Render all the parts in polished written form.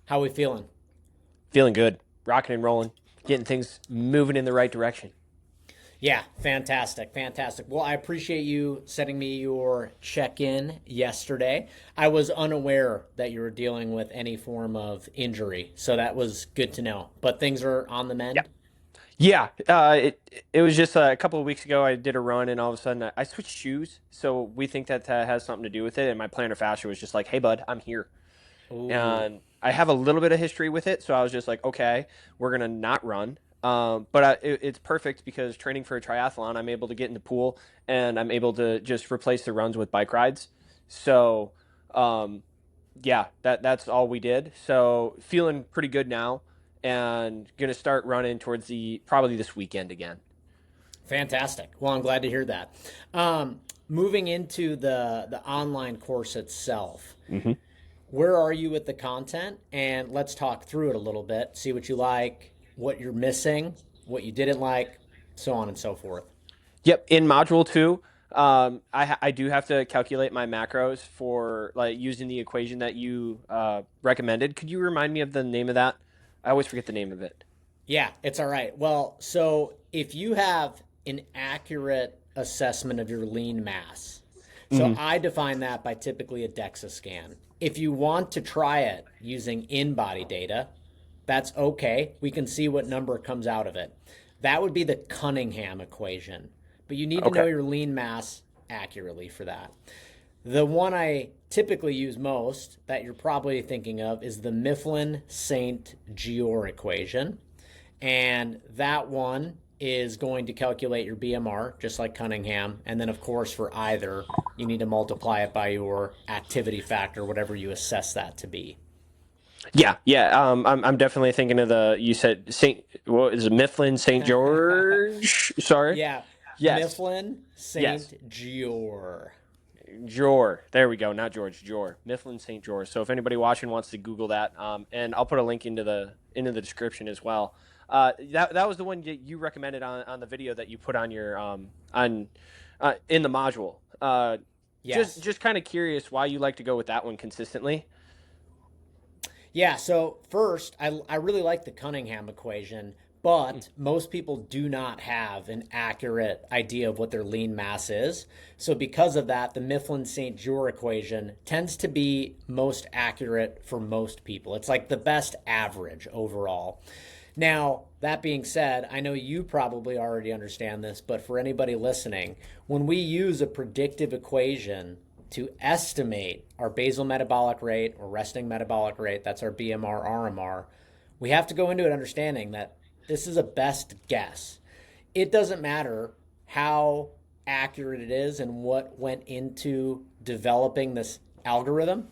How we feeling? Feeling good, rocking and rolling, getting things moving in the right direction. Yeah, fantastic, fantastic. Well, I appreciate you sending me your check-in yesterday. I was unaware that you were dealing with any form of injury, so that was good to know. But things are on the Yeah. mend. Yeah, it was just a couple of weeks ago. I did a run, and all of a sudden I switched shoes. So we think that has something to do with it. And my plantar fascia was just like, "Hey, bud, I'm here." Ooh, And I have a little bit of history with it, so I was just like, "Okay, we're gonna not run." It's perfect because training for a triathlon, I'm able to get in the pool and I'm able to just replace the runs with bike rides. So, um, yeah, that's all we did. So feeling pretty good now, and gonna start running towards the probably this weekend again. fantastic. Well, I'm glad to hear that. Moving into the online course itself, Hmm. where are you with the content? And let's talk through it a little bit, see what you like, what you're missing, what you didn't like, so on and so forth. Yep, in module two, I do have to calculate my macros for like using the equation that you recommended. Could you remind me of the name of that? I always forget the name of it. Yeah, it's all right. Well, so if you have an accurate assessment of your lean mass, so Hmm. I define that by typically a DEXA scan. If you want to try it using in body data, that's okay. We can see what number comes out of it. That would be the Cunningham equation. But you need to know Okay. your lean mass accurately for that. The one I typically use most that you're probably thinking of is the Mifflin St. Jeor equation. And that one is going to calculate your BMR, just like Cunningham. And then, of course, for either, you need to multiply it by your activity factor, whatever you assess that to be. Yeah, yeah. I'm definitely thinking of the you said Saint. What is it? Mifflin Saint George? Sorry. Yeah, Yes. Mifflin Yes. St. Jeor. Jor. There we go. Not George. Jor. Mifflin St. George. So if anybody watching wants to Google that, and I'll put a link into the description as well. That was the one that you recommended on the video that you put on your on in the module. Yes. Just kind of curious why you like to go with that one consistently. Yeah, so first, I really like the Cunningham equation, but most people do not have an accurate idea of what their lean mass is. So, because of that, the Mifflin St. Jeor equation tends to be most accurate for most people. It's like the best average overall. Now, that being said, I know you probably already understand this, but for anybody listening, when we use a predictive equation to estimate our basal metabolic rate or resting metabolic rate, that's our BMR, RMR, we have to go into it understanding that this is a best guess. It doesn't matter how accurate it is and what went into developing this algorithm.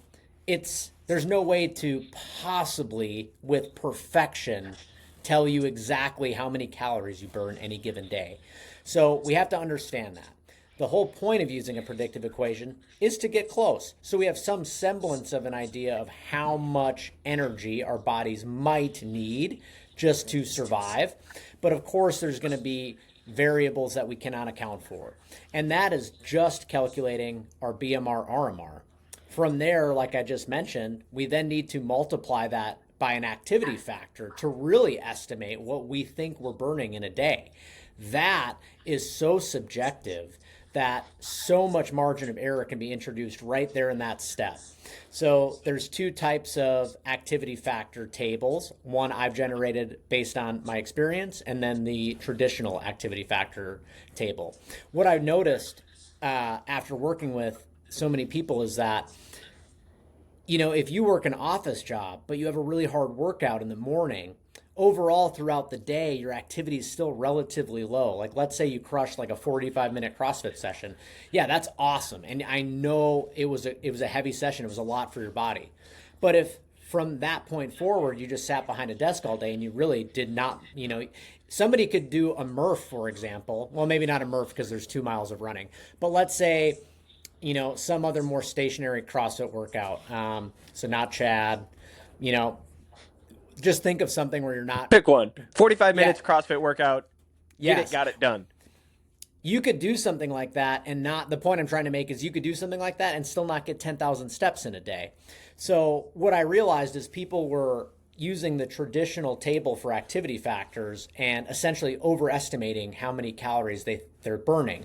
There's no way to possibly with perfection tell you exactly how many calories you burn any given day. So we have to understand that. The whole point of using a predictive equation is to get close. So we have some semblance of an idea of how much energy our bodies might need just to survive. But of course, there's going to be variables that we cannot account for. And that is just calculating our BMR, RMR. From there, like I just mentioned, we then need to multiply that by an activity factor to really estimate what we think we're burning in a day. That is so subjective that so much margin of error can be introduced right there in that step. So there's two types of activity factor tables. One I've generated based on my experience, and then the traditional activity factor table. What I've noticed after working with so many people is that if you work an office job, but you have a really hard workout in the morning, overall throughout the day, your activity is still relatively low. Like, let's say you crush like a 45-minute CrossFit session. Yeah, that's awesome. And I know it was a heavy session. It was a lot for your body. But if from that point forward, you just sat behind a desk all day and you really did not, somebody could do a Murph, for example. Well, maybe not a Murph because there's 2 miles of running. But let's say some other more stationary CrossFit workout. So not Chad, you know, just think of something where you're not, Pick one. 45 yeah, minutes CrossFit workout. Get it, yes. got it done. You could do something like that and not, the point I'm trying to make is you could do something like that and still not get 10,000 steps in a day. So what I realized is people were using the traditional table for activity factors and essentially overestimating how many calories they're burning.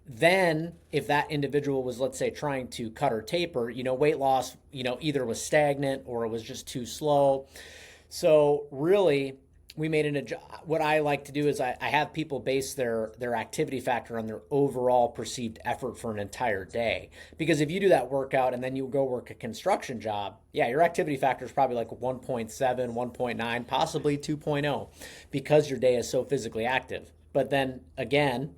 Then if that individual was, let's say, trying to cut or taper, weight loss, either was stagnant or it was just too slow. So really, we made what I like to do is I have people base their activity factor on their overall perceived effort for an entire day. Because if you do that workout and then you go work a construction job, yeah, your activity factor is probably like 1.7, 1.9, possibly 2.0 because your day is so physically active. But then again,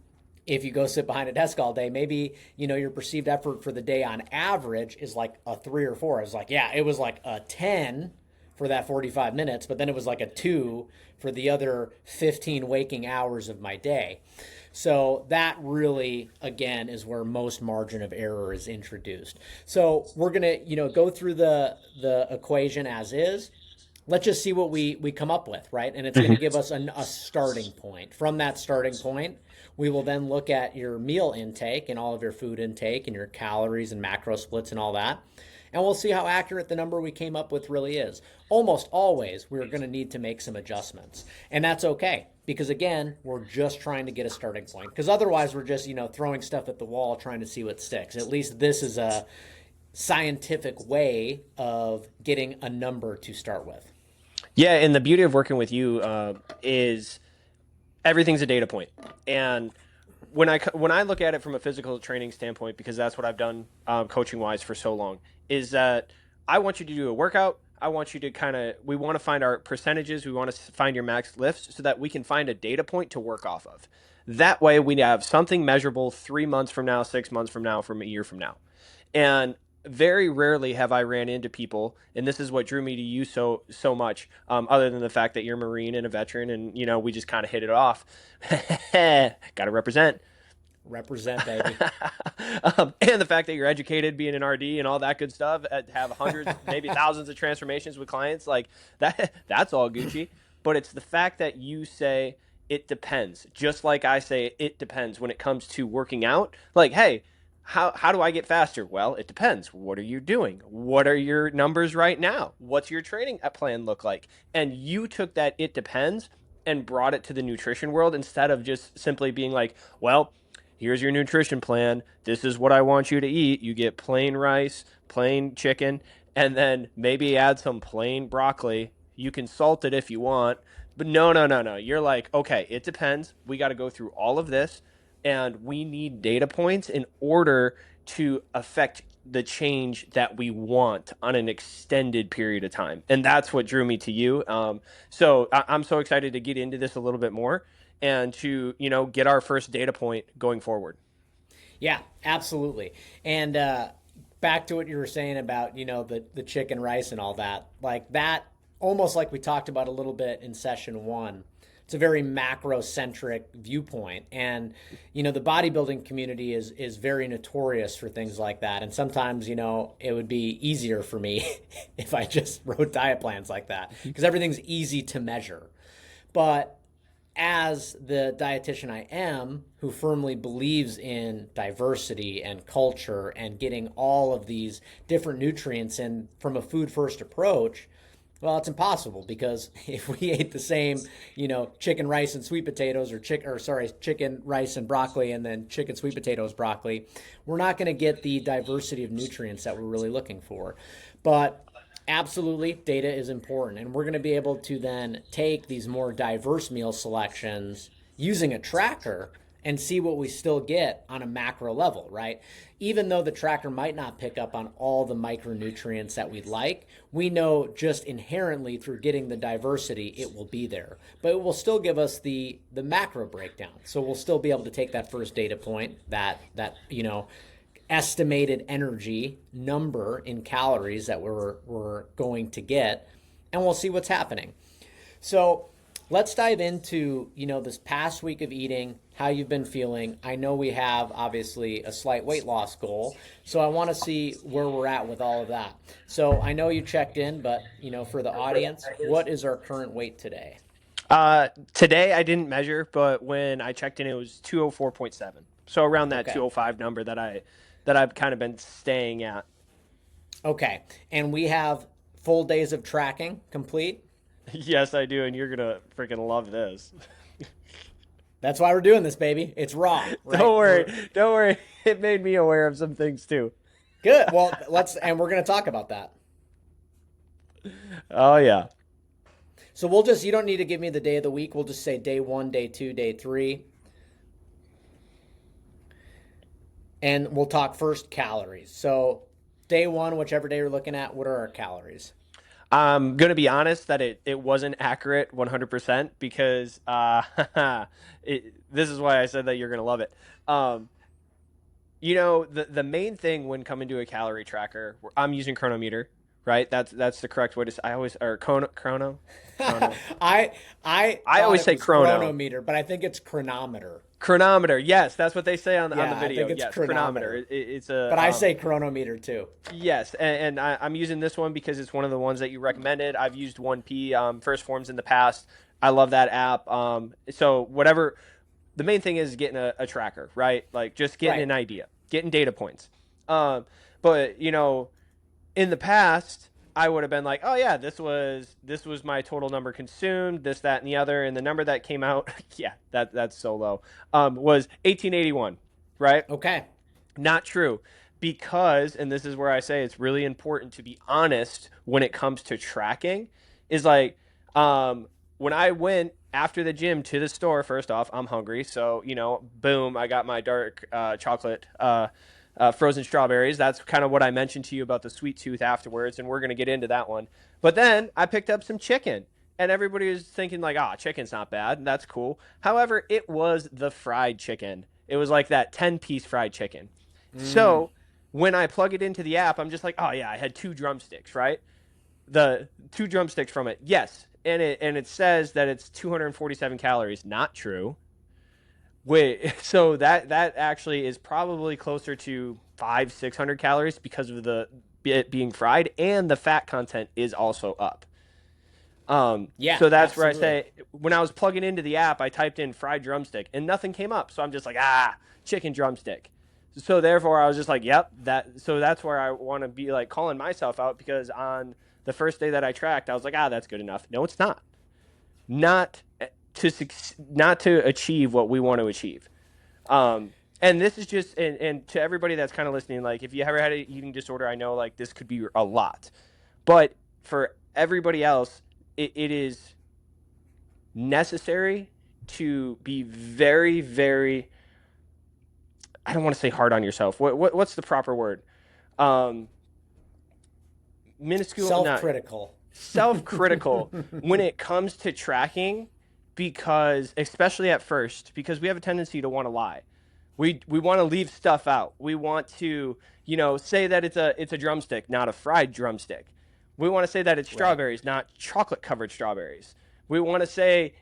if you go sit behind a desk all day, maybe, your perceived effort for the day on average is like a 3 or 4. It's like, yeah, it was like a 10 for that 45 minutes, but then it was like a 2 for the other 15 waking hours of my day. So that really, again, is where most margin of error is introduced. So we're going to, go through the equation as is. Let's just see what we come up with, right? And it's going to give us a starting point. From that starting point, we will then look at your meal intake and all of your food intake and your calories and macro splits and all that. And we'll see how accurate the number we came up with really is. Almost always, we're going to need to make some adjustments. And that's okay, because again, we're just trying to get a starting point. Because otherwise, we're just, throwing stuff at the wall trying to see what sticks. At least this is a scientific way of getting a number to start with. Yeah, and the beauty of working with you is everything's a data point. And when I look at it from a physical training standpoint, because that's what I've done coaching wise for so long, is that I want you to do a workout. I want you to we want to find our percentages. We want to find your max lifts so that we can find a data point to work off of. That way we have something measurable 3 months from now, 6 months from now, from a year from now. And very rarely have I ran into people, and this is what drew me to you so much, other than the fact that you're a Marine and a veteran, and we just kind of hit it off. Got to represent. Represent, baby. And the fact that you're educated, being an RD and all that good stuff, have hundreds, maybe thousands of transformations with clients, like that's all Gucci. But it's the fact that you say it depends, just like I say it depends when it comes to working out. Like, hey, how do I get faster? Well, it depends. What are you doing? What are your numbers right now? What's your training plan look like? And you took that it depends and brought it to the nutrition world instead of just simply being like, well, here's your nutrition plan. This is what I want you to eat. You get plain rice, plain chicken, and then maybe add some plain broccoli. You can salt it if you want. But no. You're like, okay, it depends. We got to go through all of this. And we need data points in order to affect the change that we want on an extended period of time. And that's what drew me to you. So I'm so excited to get into this a little bit more and to, get our first data point going forward. Yeah, absolutely. And back to what you were saying about, the chicken rice and all that, like that, almost like we talked about a little bit in session 1. It's a very macro-centric viewpoint. And, the bodybuilding community is very notorious for things like that. And sometimes, it would be easier for me if I just wrote diet plans like that, because everything's easy to measure. But as the dietitian I am, who firmly believes in diversity and culture and getting all of these different nutrients in from a food first approach, well, it's impossible, because if we ate the same, chicken, rice, and sweet potatoes, or chicken, rice, and broccoli, and then chicken, sweet potatoes, broccoli, we're not going to get the diversity of nutrients that we're really looking for. But absolutely, data is important, and we're going to be able to then take these more diverse meal selections using a tracker and see what we still get on a macro level, right? Even though the tracker might not pick up on all the micronutrients that we'd like, we know just inherently through getting the diversity, it will be there. But it will still give us the macro breakdown. So we'll still be able to take that first data point, that estimated energy number in calories that we're going to get, and we'll see what's happening. So let's dive into, this past week of eating, how you've been feeling. I know we have obviously a slight weight loss goal, so I want to see where we're at with all of that. So I know you checked in, but, for the audience, what is our current weight today? Today I didn't measure, but when I checked in, it was 204.7. So around that Okay. 205 number that I've kind of been staying at. Okay. And we have full days of tracking complete. Yes, I do, and you're gonna freaking love this. That's why we're doing this, baby. It's raw, right? Don't worry, don't worry. It made me aware of some things too. Good. Well, and we're going to talk about that. Oh yeah. So you don't need to give me the day of the week. We'll just say day 1, day 2, day 3. And we'll talk first calories. So day 1, whichever day you're looking at, what are our calories? I'm gonna be honest that it wasn't accurate 100% because this is why I said that you're gonna love it. Um, the main thing when coming to a calorie tracker, I'm using Chronometer, right? That's the correct way to. I always or chrono. I I thought always it say was chrono. chronometer, but I think it's chronometer. Chronometer, yes, that's what they say on Yeah, the I video. think it's Yes, chronometer. It's a. But I say chronometer too. Yes, and I'm using this one because it's one of the ones that you recommended. I've used 1P First Forms in the past. I love that app. So whatever, the main thing is getting a tracker, right? Like just getting Right. an idea, getting data points. But in the past, I would have been like, oh yeah, this was my total number consumed, this, that, and the other, and the number that came out, yeah, that's so low, was 1881, right? Okay. Not true. Because, and this is where I say it's really important to be honest when it comes to tracking, is like when I went after the gym to the store, first off, I'm hungry. So, boom, I got my dark chocolate frozen strawberries. That's kind of what I mentioned to you about the sweet tooth afterwards, and we're going to get into that one. But then I picked up some chicken. And everybody was thinking like, chicken's not bad. That's cool. However, it was the fried chicken. It was like that 10-piece fried chicken. Mm. So when I plug it into the app, I'm just like, oh yeah, I had 2 drumsticks, right? The 2 drumsticks from it, yes, and it says that it's 247 calories. Not true. Wait, so that actually is probably closer to 500-600 calories because of it being fried, and the fat content is also up. Yeah, So that's where I absolutely. say when I was plugging into the app, I typed in fried drumstick and nothing came up. So I'm just like, chicken drumstick. So therefore, I was just like, yep, that. So that's where I want to be like calling myself out because on the first day that I tracked, I was like, that's good enough. No, it's not. Not not to achieve what we want to achieve. And this is just and to everybody that's kind of listening, like if you ever had an eating disorder, I know like this could be a lot, but for everybody else, it is necessary to be very, very. I don't want to say hard on yourself. What's the proper word? Um, Minuscule, not Self-critical. self-critical when it comes to tracking, because especially at first, because we have a tendency to want to lie. We want to leave stuff out. We want to, say that it's a drumstick, not a fried drumstick. We want to say that it's Right. strawberries, not chocolate covered strawberries. We want to say,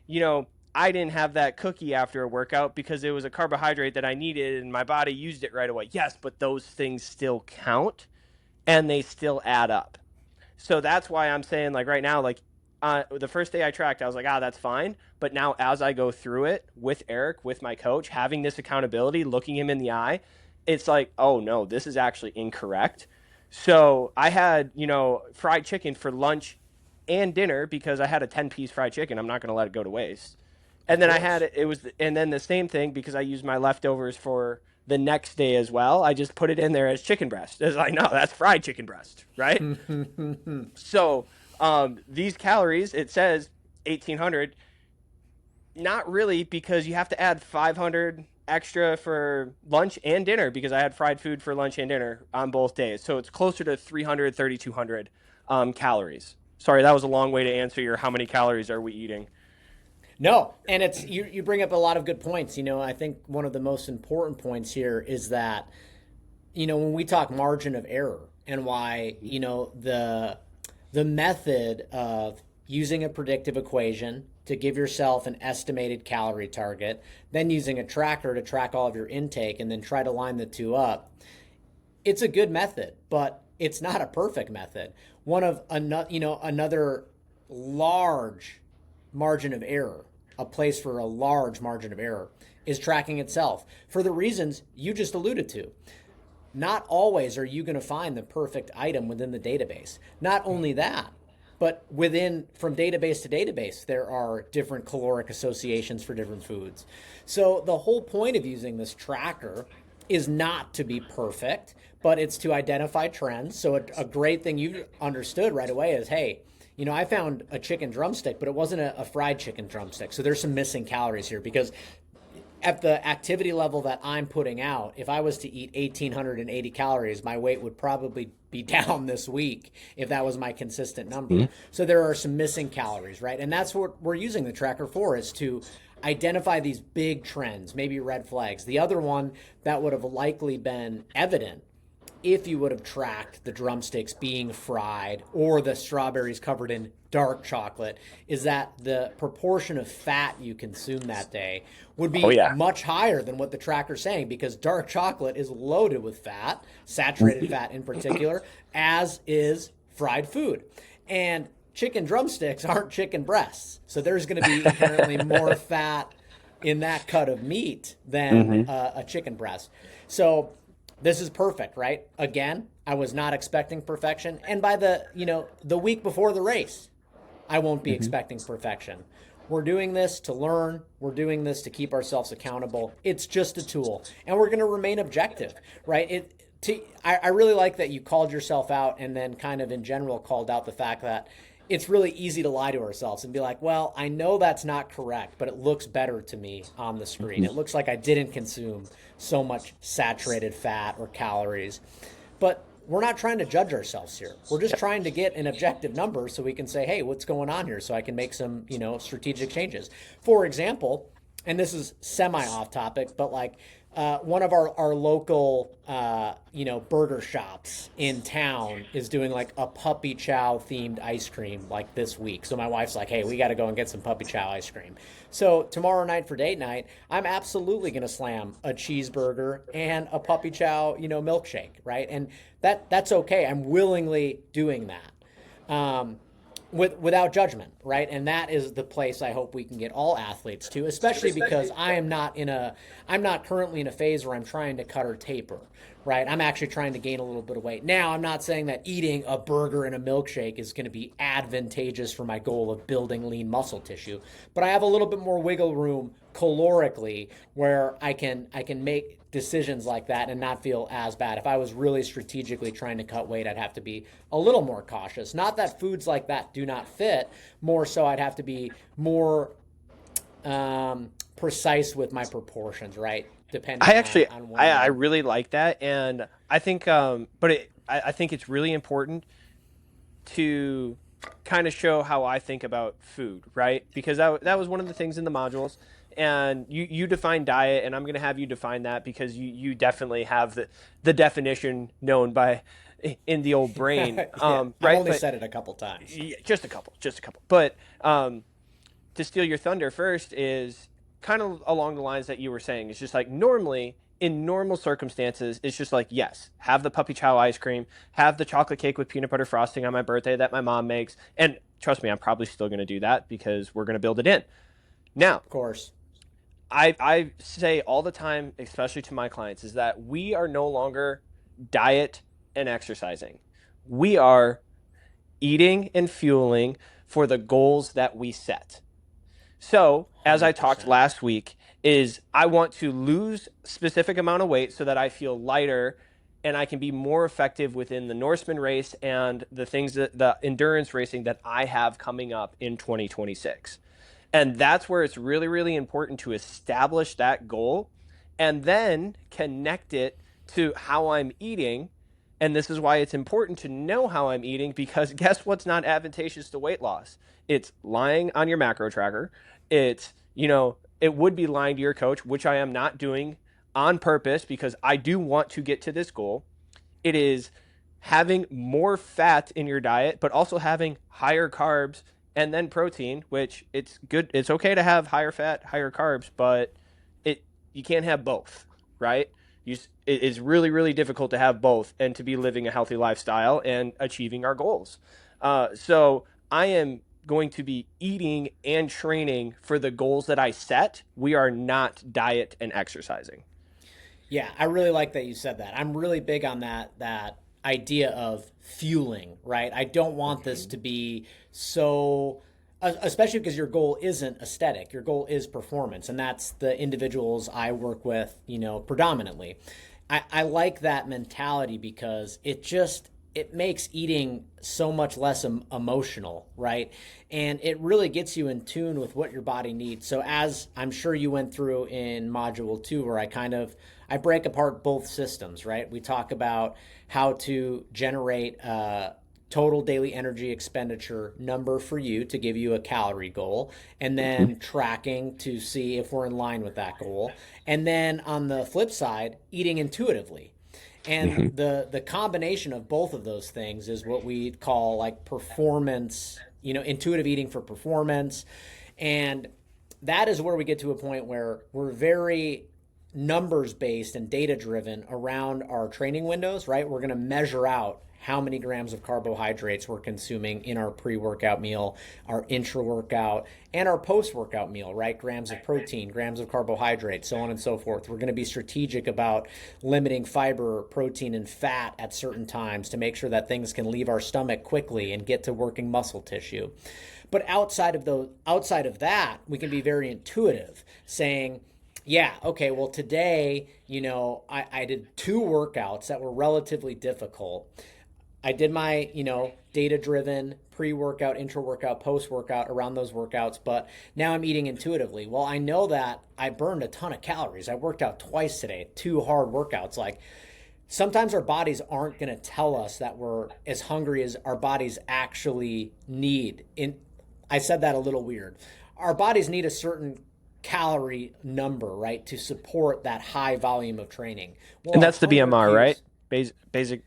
I didn't have that cookie after a workout because it was a carbohydrate that I needed and my body used it right away. Yes, but those things still count and they still add up. So that's why I'm saying, like right now, like the first day I tracked, I was like, that's fine. But now as I go through it with Eric, with my coach, having this accountability, looking him in the eye, it's like, oh no, this is actually incorrect. So I had, fried chicken for lunch and dinner because I had a 10-piece fried chicken. I'm not going to let it go to waste. Of And then I had course. it was, and then the same thing because I used my leftovers for the next day as well. I just put it in there as chicken breast. It's like, no, that's fried chicken breast, right? So these calories, it says 1,800. Not really, because you have to add 500 extra for lunch and dinner because I had fried food for lunch and dinner on both days. So it's closer to 300, 3,200 calories. Sorry, that was a long way to answer your how many calories are we eating. No, and it's you bring up a lot of good points. I think one of the most important points here is that when we talk margin of error and why, the method of using a predictive equation to give yourself an estimated calorie target, then using a tracker to track all of your intake and then try to line the two up. It's a good method, but it's not a perfect method. One of another large margin of error, a place for a large margin of error, is tracking itself for the reasons you just alluded to. not always are you going to find the perfect item within the database. Not only that, but from database to database, there are different caloric associations for different foods. So the whole point of using this tracker is not to be perfect, but it's to identify trends. So a great thing you understood right away is, hey, I found a chicken drumstick, but it wasn't a fried chicken drumstick. So there's some missing calories here because at the activity level that I'm putting out, if I was to eat 1,880 calories, my weight would probably be down this week if that was my consistent number. Mm-hmm. So there are some missing calories, right? And that's what we're using the tracker for, is to identify these big trends, maybe red flags. The other one that would have likely been evident if you would have tracked the drumsticks being fried or the strawberries covered in dark chocolate is that the proportion of fat you consume that day would be much higher than what the tracker's saying, because dark chocolate is loaded with fat, saturated fat in particular, as is fried food. And chicken drumsticks aren't chicken breasts. So there's going to be inherently more fat in that cut of meat than a chicken breast. So this is perfect, right? Again, I was not expecting perfection. And by the week before the race, I won't be expecting perfection. We're doing this to learn. We're doing this to keep ourselves accountable. It's just a tool. And we're going to remain objective, right? I really like that you called yourself out and then kind of in general called out the fact that it's really easy to lie to ourselves and be like, well, I know that's not correct, but it looks better to me on the screen. It looks like I didn't consume so much saturated fat or calories. But we're not trying to judge ourselves here. We're just trying to get an objective number so we can say, hey, what's going on here? So I can make some, strategic changes. For example, and this is semi off topic, but like one of our local, burger shops in town is doing like a puppy chow themed ice cream like this week. So my wife's like, hey, we got to go and get some puppy chow ice cream. So tomorrow night for date night, I'm absolutely going to slam a cheeseburger and a puppy chow, milkshake, right? And that's okay. I'm willingly doing that. Without judgment, right? And that is the place I hope we can get all athletes to, especially because I'm not currently in a phase where I'm trying to cut or taper, right? I'm actually trying to gain a little bit of weight. Now, I'm not saying that eating a burger and a milkshake is going to be advantageous for my goal of building lean muscle tissue, but I have a little bit more wiggle room calorically where I can make decisions like that and not feel as bad. If I was really strategically trying to cut weight, I'd have to be a little more cautious. Not that foods like that do not fit, more so I'd have to be more precise with my proportions, right? Depending on when I really like that, and I think I think it's really important to kind of show how I think about food, right? Because that was one of the things in the modules. And you define diet, and I'm going to have you define that because you definitely have the definition known by in the old brain. yeah, Right? I've only said it a couple times. Just a couple. But to steal your thunder first is kind of along the lines that you were saying. It's just like normally in normal circumstances, it's just like, yes, have the puppy chow ice cream, have the chocolate cake with peanut butter frosting on my birthday that my mom makes. And trust me, I'm probably still going to do that because we're going to build it in. Now, of course, I say all the time, especially to my clients, is that we are no longer diet and exercising. We are eating and fueling for the goals that we set. So, as I talked 100%. last week, is I want to lose specific amount of weight so that I feel lighter and I can be more effective within the Norseman race and the endurance racing that I have coming up in 2026. And that's where it's really, really important to establish that goal and then connect it to how I'm eating. And this is why it's important to know how I'm eating, because guess what's not advantageous to weight loss? It's lying on your macro tracker. It's, it would be lying to your coach, which I am not doing on purpose because I do want to get to this goal. It is having more fat in your diet, but also having higher carbs and then protein, which it's good. It's okay to have higher fat, higher carbs, but you can't have both, right? It is really, really difficult to have both and to be living a healthy lifestyle and achieving our goals. So I am going to be eating and training for the goals that I set. We are not diet and exercising. Yeah, I really like that you said that. I'm really big on that idea of fueling, right? I don't want this to be so especially because your goal isn't aesthetic. Your goal is performance, and that's the individuals I work with, predominantly. I like that mentality because it makes eating so much less emotional, right? And it really gets you in tune with what your body needs. So as I'm sure you went through in module 2, where I break apart both systems, right? We talk about how to generate a total daily energy expenditure number for you to give you a calorie goal, and then tracking to see if we're in line with that goal. And then on the flip side, eating intuitively. And Hmm. the combination of both of those things is what we call like performance, intuitive eating for performance. And that is where we get to a point where we're very numbers based and data driven around our training windows, right? We're going to measure out how many grams of carbohydrates we're consuming in our pre-workout meal, our intra-workout, and our post-workout meal, right? Grams of protein, grams of carbohydrates, so on and so forth. We're going to be strategic about limiting fiber, protein, and fat at certain times to make sure that things can leave our stomach quickly and get to working muscle tissue. But outside of that, we can be very intuitive, saying, yeah, okay, well, today, I did 2 workouts that were relatively difficult. I did my, data driven pre workout, intra workout, post workout around those workouts, but now I'm eating intuitively. Well, I know that I burned a ton of calories. I worked out twice today, 2 hard workouts. Like, sometimes our bodies aren't going to tell us that we're as hungry as our bodies actually need. I said that a little weird. Our bodies need a certain calorie number, right, to support that high volume of training. Well, And our that's the hunger BMR, right? cues, Basic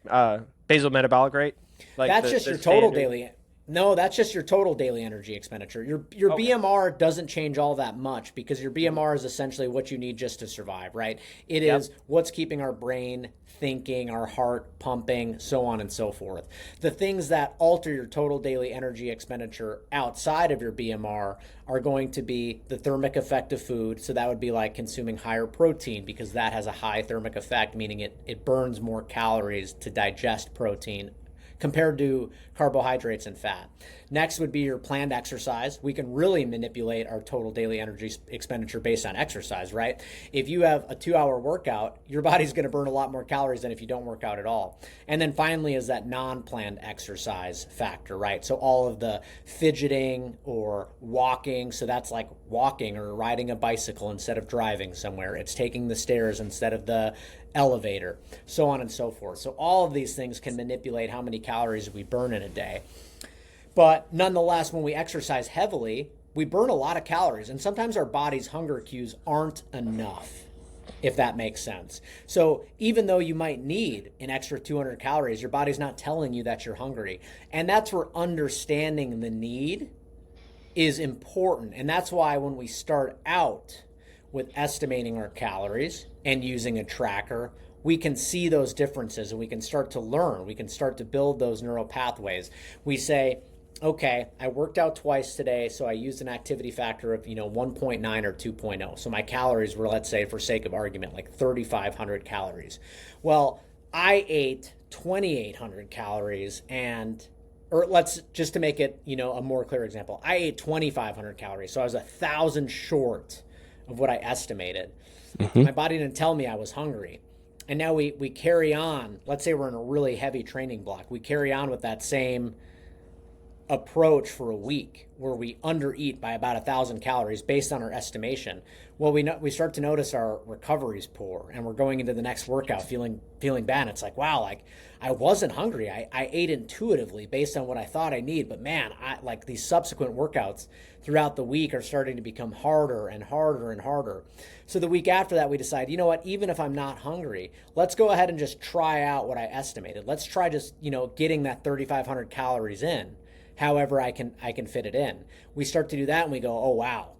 basal metabolic rate, like that's the just the your total standard. daily. No, that's just your total daily energy expenditure. Your Okay. BMR doesn't change all that much because your BMR is essentially what you need just to survive, right? It Yep. is what's keeping our brain thinking, our heart pumping, so on and so forth. The things that alter your total daily energy expenditure outside of your BMR are going to be the thermic effect of food. So that would be like consuming higher protein because that has a high thermic effect, meaning it burns more calories to digest protein compared to carbohydrates and fat. Next would be your planned exercise. We can really manipulate our total daily energy expenditure based on exercise, right? If you have a 2 hour workout, your body's going to burn a lot more calories than if you don't work out at all. And then finally is that non-planned exercise factor, right? So all of the fidgeting or walking, so that's like walking or riding a bicycle instead of driving somewhere. It's taking the stairs instead of the elevator, so on and so forth. So all of these things can manipulate how many calories we burn in a day. But nonetheless, when we exercise heavily, we burn a lot of calories, and sometimes our body's hunger cues aren't enough, if that makes sense. So even though you might need an extra 200 calories, your body's not telling you that you're hungry. And that's where understanding the need is important. And that's why when we start out with estimating our calories and using a tracker, we can see those differences and we can start to learn. We can start to build those neural pathways. We say, okay, I worked out twice today, so I used an activity factor of 1.9 or 2.0. So my calories were, let's say, for sake of argument, like 3,500 calories. Well, I ate 2,800 calories and or let's just to make it a more clear example, I ate 2,500 calories, so I was 1,000 short of what I estimated. Hmm. My body didn't tell me I was hungry. And now we carry on. Let's say we're in a really heavy training block. We carry on with that same approach for a week where we undereat by about 1,000 calories based on our estimation. Well, we start to notice our recovery is poor, and we're going into the next workout feeling bad. It's like, wow, like I wasn't hungry. I ate intuitively based on what I thought I need, but man, I like these subsequent workouts throughout the week are starting to become harder and harder and harder. So the week after that, we decide, you know what, even if I'm not hungry, let's go ahead and just try out what I estimated. Let's try just, getting that 3,500 calories in however I can fit it in. We start to do that and we go, oh wow,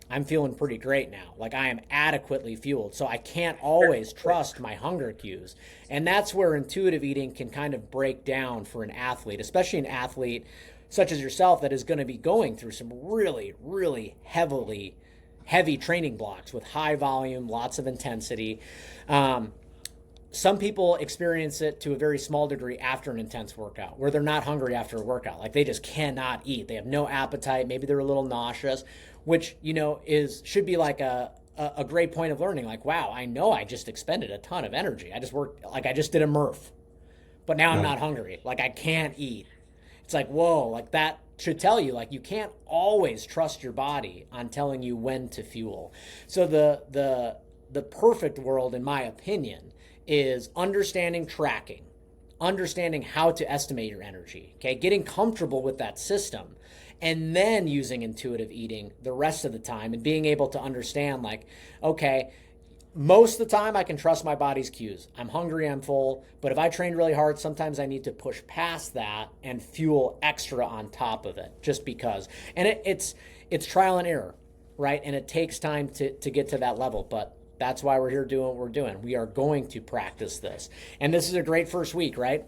I'm feeling pretty great now. Like I am adequately fueled. So I can't always trust my hunger cues. And that's where intuitive eating can kind of break down for an athlete, especially an athlete such as yourself that is going to be going through some really, really heavily heavy training blocks with high volume, lots of intensity. Some people experience it to a very small degree after an intense workout, where they're not hungry after a workout. Like they just cannot eat. They have no appetite. Maybe they're a little nauseous, which, should be like a great point of learning. Like, wow, I know I just expended a ton of energy. I just worked, like I just did a Murph, but now I'm not hungry. Like I can't eat. It's like, whoa, like that should tell you, like, you can't always trust your body on telling you when to fuel. So the perfect world, in my opinion, is understanding tracking, understanding how to estimate your energy, okay? Getting comfortable with that system, and then using intuitive eating the rest of the time and being able to understand, like, okay, most of the time I can trust my body's cues. I'm hungry, I'm full, but if I train really hard, sometimes I need to push past that and fuel extra on top of it just because. And it's trial and error, right? And it takes time to get to that level, but that's why we're here doing what we're doing. We are going to practice this. And this is a great first week, right?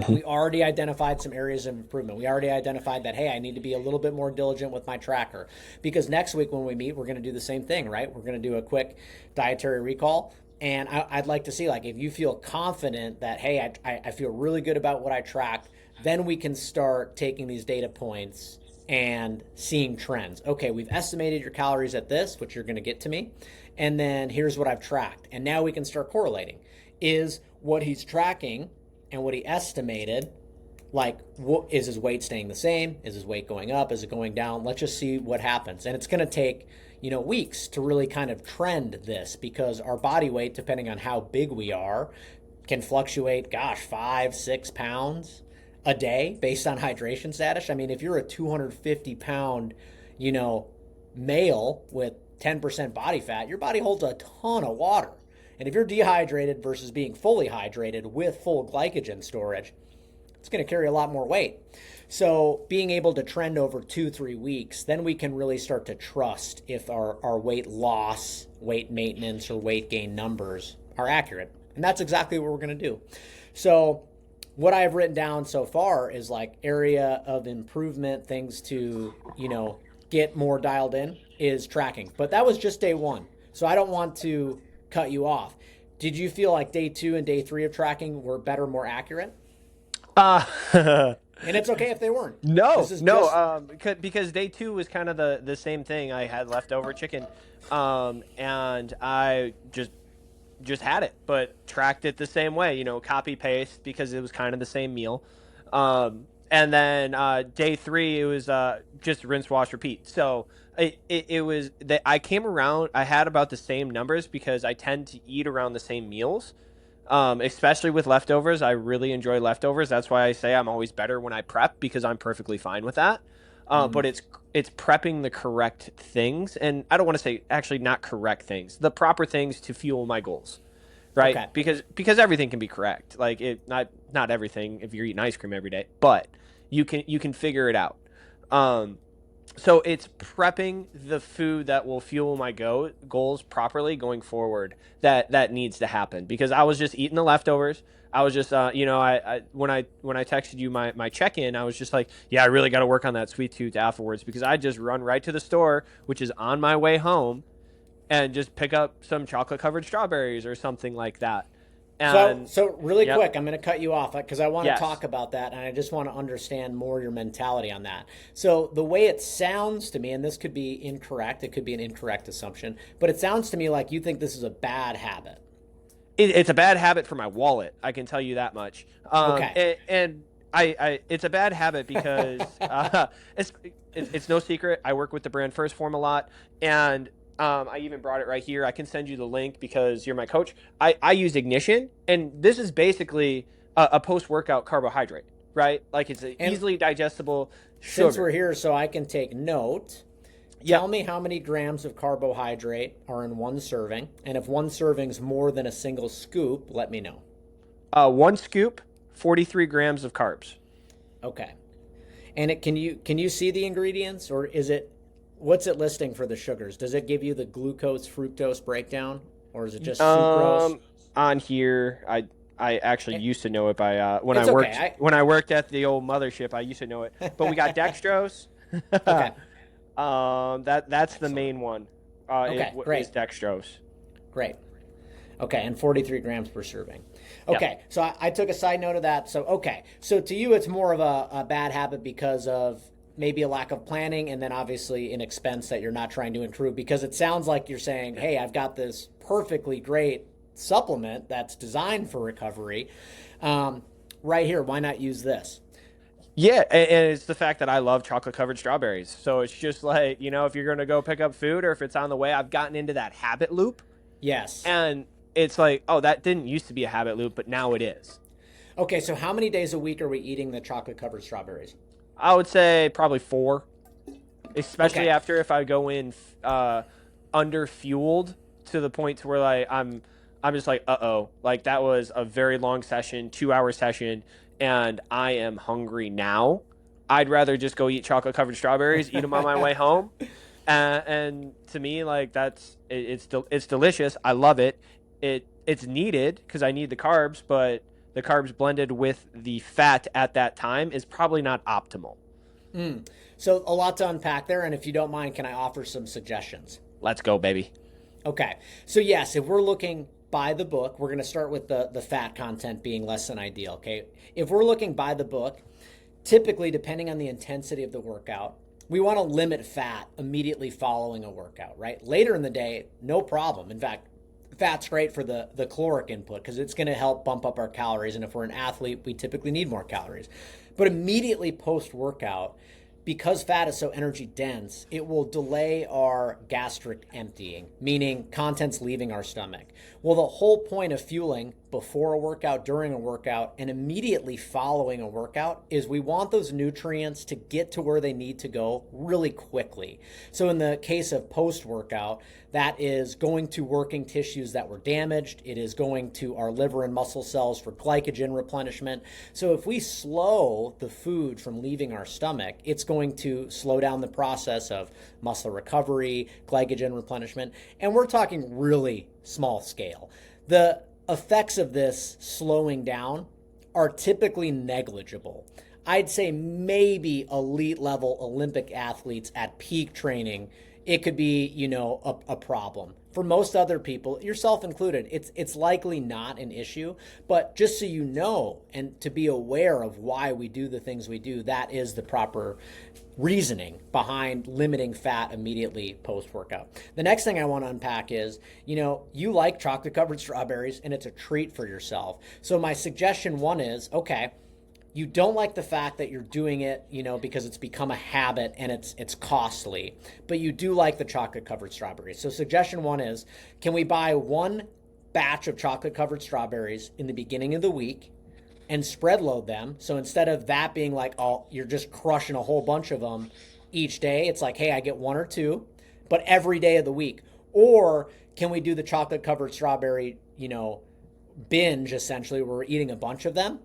We already identified some areas of improvement. We already identified that, hey, I need to be a little bit more diligent with my tracker. Because next week when we meet, we're going to do the same thing, right? We're going to do a quick dietary recall. And I'd like to see, like, if you feel confident that, hey, I feel really good about what I tracked, then we can start taking these data points and seeing trends. Okay, we've estimated your calories at this, which you're going to get to me. And then here's what I've tracked. And now we can start correlating. Is what he's tracking and what he estimated, like, is his weight staying the same? Is his weight going up? Is it going down? Let's just see what happens. And it's going to take, weeks to really kind of trend this, because our body weight, depending on how big we are, can fluctuate, 5-6 pounds a day based on hydration status. I mean, if you're a 250 pound, male with 10% body fat, your body holds a ton of water. And if you're dehydrated versus being fully hydrated with full glycogen storage, it's going to carry a lot more weight. So being able to trend over 2-3 weeks, then we can really start to trust if our weight loss, weight maintenance, or weight gain numbers are accurate. And that's exactly what we're going to do. So what I've written down so far is like area of improvement, things to, get more dialed in is tracking. But that was just day one. So I don't want to cut you off. Did you feel like day 2 and day 3 of tracking were better, more accurate? And it's okay if they weren't. Because day 2 was kind of the same thing. I had leftover chicken, and I just had it, but tracked it the same way. Copy paste, because it was kind of the same meal. And then day 3, it was just rinse, wash, repeat. So it was that I came around. I had about the same numbers because I tend to eat around the same meals, especially with leftovers. I really enjoy leftovers. That's why I say I'm always better when I prep, because I'm perfectly fine with that. But it's prepping the correct things, and I don't want to say actually not correct things, the proper things to fuel my goals. Right. Okay. Because everything can be correct. Like not everything if you're eating ice cream every day, but you can figure it out. So it's prepping the food that will fuel my goals properly going forward. That needs to happen, because I was just eating the leftovers. I was just I when I texted you my check-in, I was just like, yeah, I really got to work on that sweet tooth afterwards, because I just run right to the store, which is on my way home, and just pick up some chocolate-covered strawberries or something like that. And, so really quick, I'm going to cut you off because I want to talk about that, and I just want to understand more your mentality on that. So the way it sounds to me, and this could be incorrect, it could be an incorrect assumption, but it sounds to me like you think this is a bad habit. It's a bad habit for my wallet, I can tell you that much. Okay. And it's a bad habit because it's no secret. I work with the brand Phorm a lot, and I even brought it right here. I can send you the link because you're my coach. I use Ignition, and this is basically a post-workout carbohydrate, right? Like it's an easily digestible sugar. Since we're here, so I can take note, tell me how many grams of carbohydrate are in one serving, and if one serving's more than a single scoop, let me know. 1 scoop, 43 grams of carbs. Okay. And can you see the ingredients, or is it, what's it listing for the sugars? Does it give you the glucose fructose breakdown, or is it just sucrose? On here, I actually used to know it by when I worked at the old mothership. I used to know it, but we got dextrose. Okay. That's the main one. Okay, Is great. dextrose. Great. Okay, and 43 grams per serving. Yep. Okay, so I took a side note of that. So, okay, so to you, it's more of a bad habit because of maybe a lack of planning and then obviously an expense that you're not trying to improve because it sounds like you're saying, hey, I've got this perfectly great supplement that's designed for recovery right here. Why not use this? Yeah, and it's the fact that I love chocolate covered strawberries. So it's just like, if you're going to go pick up food or if it's on the way, I've gotten into that habit loop. Yes. And it's like, oh, that didn't used to be a habit loop, but now it is. Okay, so how many days a week are we eating the chocolate covered strawberries? I would say probably 4, especially Okay. after if I go in under fueled to the point to where like I'm just like, uh-oh, like that was a very long session, 2-hour session, and I am hungry now. I'd rather just go eat chocolate covered strawberries, eat them on my way home. And to me, like it's delicious. I love it. It's needed because I need the carbs, but the carbs blended with the fat at that time is probably not optimal. So a lot to unpack there, and if you don't mind, can I offer some suggestions? Let's go, baby. Okay. So yes, if we're looking by the book, we're going to start with the fat content being less than ideal. Okay. If we're looking by the book, typically depending on the intensity of the workout, we want to limit fat immediately following a workout, right? Later in the day, no problem. In fact, fat's great for the caloric input because it's going to help bump up our calories. And if we're an athlete, we typically need more calories. But immediately post workout, because fat is so energy dense, it will delay our gastric emptying, meaning contents leaving our stomach. Well, the whole point of fueling before a workout, during a workout, and immediately following a workout is we want those nutrients to get to where they need to go really quickly. So in the case of post-workout, that is going to working tissues that were damaged. It is going to our liver and muscle cells for glycogen replenishment. So if we slow the food from leaving our stomach, it's going to slow down the process of muscle recovery, glycogen replenishment, and we're talking really small scale. The effects of this slowing down are typically negligible. I'd say maybe elite level Olympic athletes at peak training, it could be, a problem. For most other people, yourself included, it's likely not an issue. But just so you know, and to be aware of why we do the things we do, that is the proper reasoning behind limiting fat immediately post-workout. The next thing I want to unpack is, you like chocolate covered strawberries and it's a treat for yourself. So my suggestion one is, okay, you don't like the fact that you're doing it, because it's become a habit and it's costly, but you do like the chocolate covered strawberries. So suggestion one is, can we buy one batch of chocolate covered strawberries in the beginning of the week and spread load them? So instead of that being like, oh, you're just crushing a whole bunch of them each day, it's like, hey, I get 1 or 2, but every day of the week. Or can we do the chocolate covered strawberry, binge essentially, where we're eating a bunch of them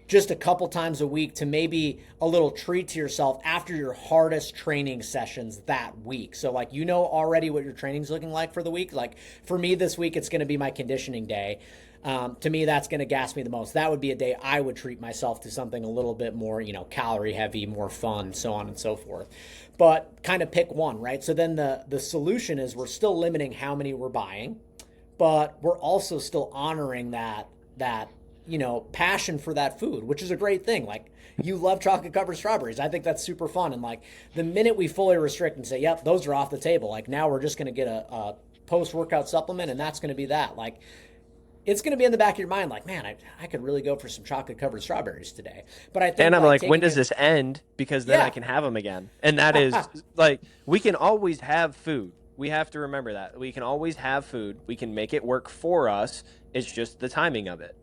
just a couple times a week to maybe a little treat to yourself after your hardest training sessions that week. So like, already what your training's looking like for the week. Like for me this week, it's going to be my conditioning day. To me, that's going to gas me the most. That would be a day I would treat myself to something a little bit more, calorie heavy, more fun, so on and so forth. But kind of pick one, right? So then the solution is we're still limiting how many we're buying, but we're also still honoring that passion for that food, which is a great thing. Like you love chocolate covered strawberries. I think that's super fun. And like the minute we fully restrict and say, yep, those are off the table. Like now we're just going to get a post-workout supplement and that's going to be that. Like it's going to be in the back of your mind. Like, man, I could really go for some chocolate covered strawberries today. But I think And I'm like like, when taking does it, this end? Because then I yeah, can have them again. And that is like, we can always have food. We have to remember that. We can always have food. We can make it work for us. It's just the timing of it.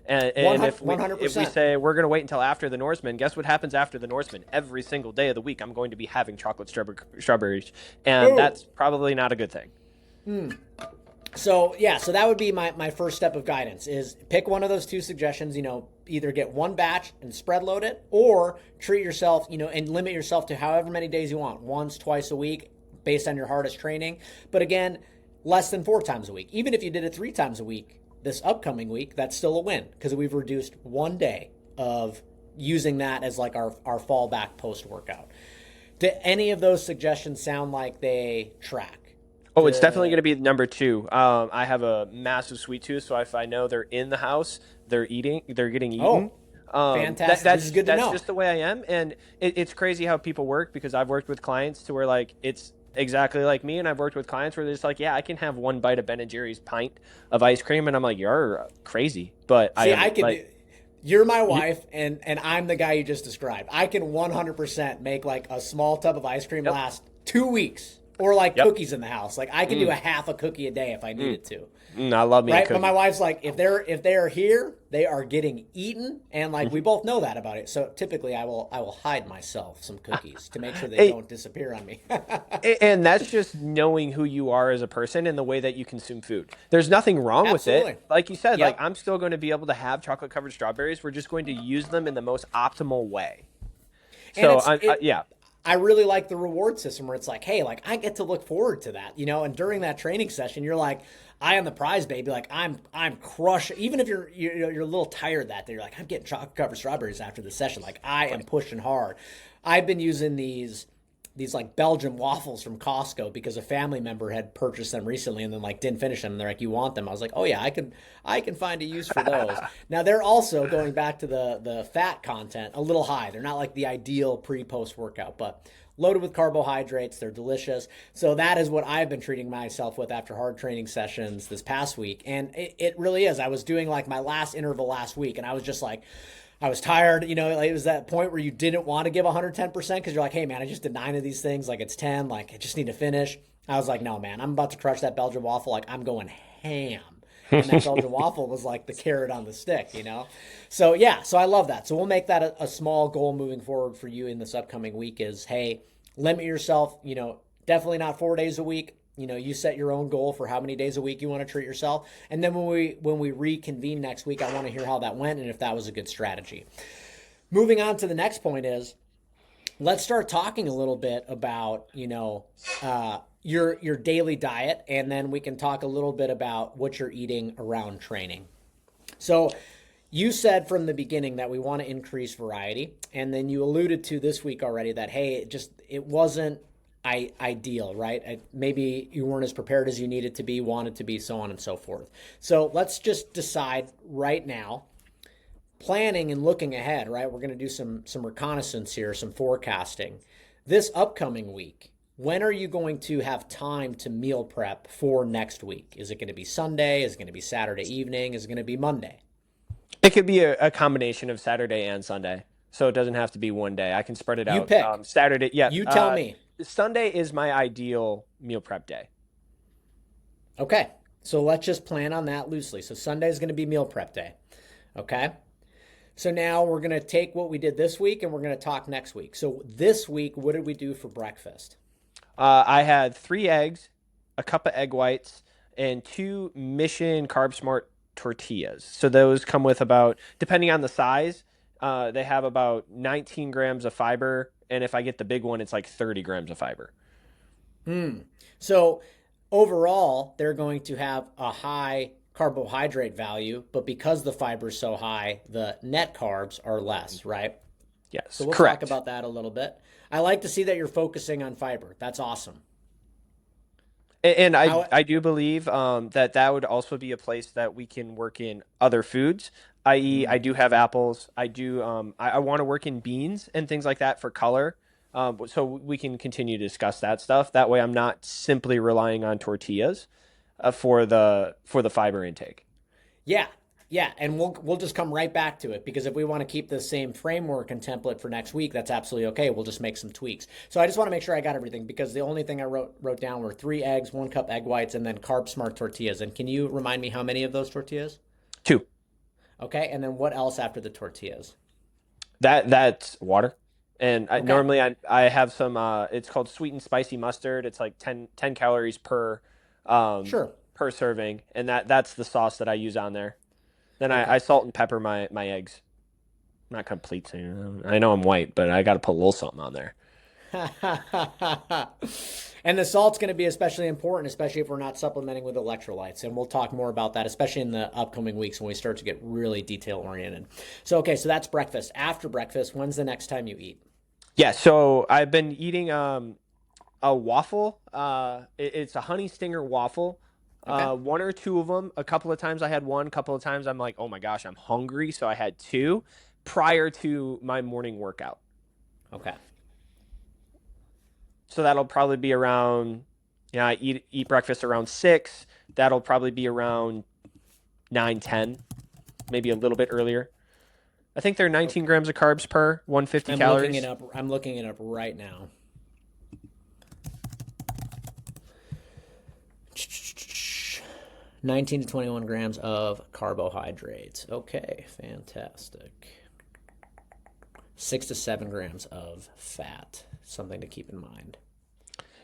And if we 100%. say we're going to wait until after the Norseman, guess what happens after the Norseman? Every single day of the week, I'm going to be having chocolate strawberries. And Ooh. that's probably not a good thing. So yeah, so that would be my first step of guidance is pick one of those two suggestions, either get one batch and spread load it or treat yourself, and limit yourself to however many days you want, once, twice a week based on your hardest training. But again, less than 4 times a week. Even if you did it 3 times a week this upcoming week, that's still a win because we've reduced 1 day of using that as like our fallback post-workout. Do any of those suggestions sound like they track? Oh, it's definitely going to be number two. I have a massive sweet tooth, so if I know they're in the house, they're getting eaten. Oh, fantastic. This is good to That's know. just the way I am, and it's crazy how people work because I've worked with clients to where like it's exactly like me, and I've worked with clients where they're just like, yeah, I can have one bite of Ben and Jerry's pint of ice cream, and I'm like, you're crazy, but I See, am I can like, you're my you, wife and I'm the guy you just described. I can 100% make like a small tub of ice cream yep, last 2 weeks or like yep, cookies in the house. Like I can do mm, a half a cookie a day if I mm, needed to. I love me a Right? But my cookie. wife's like, if they're here, they are getting eaten, and like we Mhm. both know that about it. So typically, I will hide myself some cookies to make sure they Hey, don't disappear on me. and that's just knowing who you are as a person and the way that you consume food. There's nothing wrong with it. Absolutely. Like you said, like Yep. I'm still going to be able to have chocolate covered strawberries. We're just going to use them in the most optimal way. And So yeah. I really like the reward system where it's like, hey, like I get to look forward to that, and during that training session, you're like, I am the prize, baby. Like I'm crushing. Even if you're a little tired that day, you're like, I'm getting chocolate covered strawberries after the session. Like I am Right. pushing hard. I've been using these like Belgian waffles from Costco because a family member had purchased them recently and then like didn't finish them. And they're like, "You want them?" I was like, "Oh yeah, I can find a use for those." Now they're also going back to the fat content a little high. They're not like the ideal pre-post workout, but loaded with carbohydrates. They're delicious. So that is what I've been treating myself with after hard training sessions this past week, and it really is. I was doing like my last interval last week, and I was just like, I was tired. Like it was that point where you didn't want to give 110% because you're like, hey, man, I just did 9 of these things. Like it's 10. Like I just need to finish. I was like, no, man, I'm about to crush that Belgian waffle. Like I'm going ham. And that Belgian waffle was like the carrot on the stick. So, yeah, so I love that. So we'll make that a small goal moving forward for you in this upcoming week is, hey, limit yourself, definitely not 4 days a week. You set your own goal for how many days a week you want to treat yourself. And then when we reconvene next week, I want to hear how that went and if that was a good strategy. Moving on to the next point is let's start talking a little bit about, your daily diet, and then we can talk a little bit about what you're eating around training. So you said from the beginning that we want to increase variety, and then you alluded to this week already that hey, it wasn't ideal, right? Maybe you weren't as prepared as you needed to be, wanted to be, so on and so forth. So let's just decide right now, planning and looking ahead, right? We're going to do some reconnaissance here, some forecasting. This upcoming week, when are you going to have time to meal prep for next week? Is it going to be Sunday? Is it going to be Saturday evening? Is it going to be Monday? It could be a combination of Saturday and Sunday. So it doesn't have to be one day. I can spread it You out. pick. Saturday, yeah. You tell me. Sunday is my ideal meal prep day. Okay. So let's just plan on that loosely. So Sunday is going to be meal prep day. Okay. So now we're going to take what we did this week and we're going to talk next week. So this week, what did we do for breakfast? I had 3 eggs, a cup of egg whites, and 2 Mission Carb Smart tortillas. So those come with about, depending on the size, they have about 19 grams of fiber. And if I get the big one, it's like 30 grams of fiber. So overall, they're going to have a high carbohydrate value, but because the fiber is so high, the net carbs are less, right? So Yes, we'll talk correct. about that a little bit. I like to see that you're focusing on fiber. That's awesome. And How I do believe that would also be a place that we can work in other foods, i.e., I do have apples. I want to work in beans and things like that for color. So we can continue to discuss that stuff. That way, I'm not simply relying on tortillas for the fiber intake. Yeah, yeah, and we'll just come right back to it because if we want to keep the same framework and template for next week, that's absolutely okay. We'll just make some tweaks. So I just want to make sure I got everything because the only thing I wrote down were 3 eggs, 1 cup egg whites, and then carb smart tortillas. And can you remind me how many of those tortillas? 2. Okay, and then what else after the tortillas? That's water. And Okay, normally I have some it's called sweet and spicy mustard. It's like ten calories um sure. per serving, and that's the sauce that I use on there. Then I Okay. salt and pepper my eggs. Not complete. So, I know I'm white, but I got to put a little something on there. And the salt's going to be especially important, especially if we're not supplementing with electrolytes. And we'll talk more about that, especially in the upcoming weeks when we start to get really detail oriented. So, okay, so that's breakfast. After breakfast, when's the next time you eat? Yeah, so I've been eating a waffle. It's a honey stinger waffle. Okay. One or two of them. A couple of times I had one. A couple of times I'm like, oh my gosh, I'm hungry, so I had two prior to my morning workout. Okay. So that'll probably be around. Yeah, I eat breakfast around 6. That'll probably be around 9, 10, maybe a little bit earlier. I think they're 19 Okay. grams of carbs per 150 I'm looking it calories. up. I'm looking it up right now. 19 to 21 grams of carbohydrates. Okay, fantastic. 6 to 7 grams of fat. Something to keep in mind.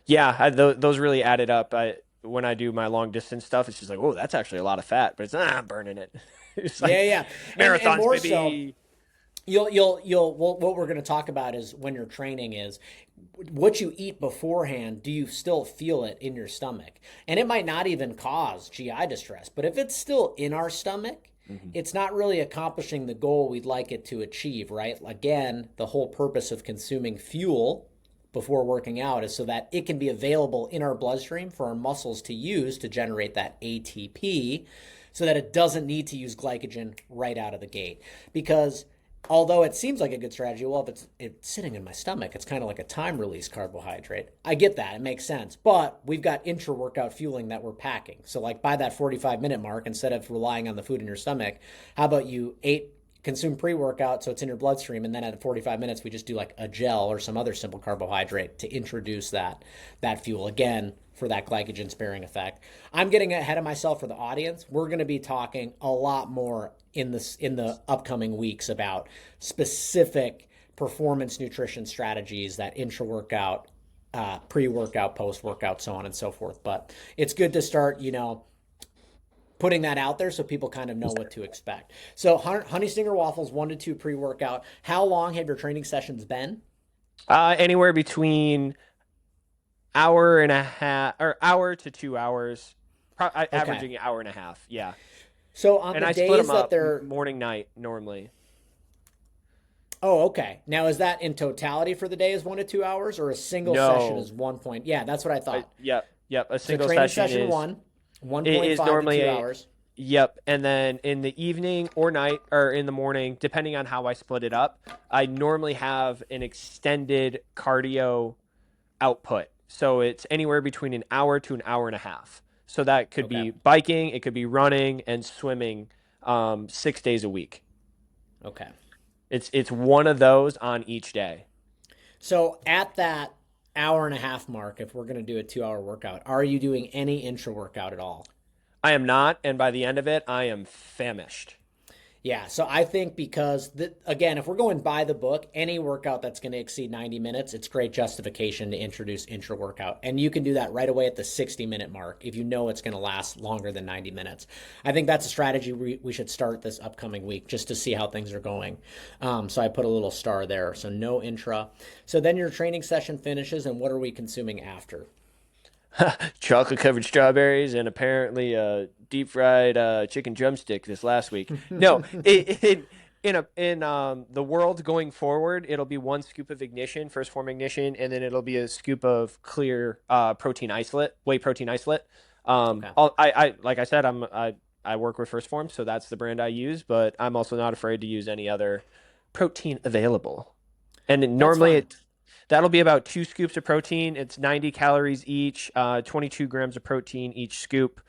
Yeah, those really added up. When I do my long distance stuff, it's just like, oh, that's actually a lot of fat, but it's I'm burning it. It's Yeah, like yeah, and marathons, more so, baby. you'll what we're going to talk about is when you're training is what you eat beforehand. Do you still feel it in your stomach? And it might not even cause GI distress, but if it's still in our stomach, Mhm. it's not really accomplishing the goal we'd like it to achieve, right? Again, the whole purpose of consuming fuel before working out is so that it can be available in our bloodstream for our muscles to use to generate that ATP so that it doesn't need to use glycogen right out of the gate. Because although it seems like a good strategy, well, if it's sitting in my stomach, it's kind of like a time release carbohydrate. I get that. It makes sense. But we've got intra workout fueling that we're packing. So, like by that 45-minute mark, instead of relying on the food in your stomach, how about you consume pre-workout so it's in your bloodstream, and then at 45 minutes we just do like a gel or some other simple carbohydrate to introduce that fuel again for that glycogen sparing effect. I'm getting ahead of myself for the audience. We're going to be talking a lot more in the upcoming weeks about specific performance nutrition strategies that intra-workout, pre-workout, post-workout, so on and so forth. But it's good to start, putting that out there so people kind of know what to expect. So honey stinger waffles, 1 to 2 pre-workout. How long have your training sessions been? Anywhere between hour and a half or hour to 2 hours, Okay. averaging an hour and a half. Yeah, So on and the I split days them that up they're, morning night normally. oh, okay. Now is that in totality for the day is 1 to 2 hours, or a single session No, is 1 point? Yeah, that's what I thought. yep. A So single training session session is one, one it point is five to normally two a hours. Yep. And then in the evening or night or in the morning, depending on how I split it up, I normally have an extended cardio output. So it's anywhere between an hour to an hour and a half. So that could Okay. be biking, it could be running and swimming 6 days a week. Okay. It's one of those on each day. So at that hour and a half mark, if we're going to do a 2 hour workout, are you doing any intra workout at all? I am not, and by the end of it, I am famished. Yeah, so I think because again, if we're going by the book, any workout that's going to exceed 90 minutes, it's great justification to introduce intra workout. And you can do that right away at the 60-minute mark if you know it's going to last longer than 90 minutes. I think that's a strategy we should start this upcoming week just to see how things are going. So I put a little star there. So no intra. So then your training session finishes, and what are we consuming after? Chocolate covered strawberries and apparently a deep fried chicken drumstick this last week. No, in the world going forward, it'll be 1 scoop of ignition, first form ignition, and then it'll be a scoop of clear protein isolate, whey protein isolate. Okay. I like I said, I work with First Form, so that's the brand I use, but I'm also not afraid to use any other protein available. And That's normally fine. that'll be about 2 scoops of protein. It's 90 calories each, 22 grams of protein each scoop.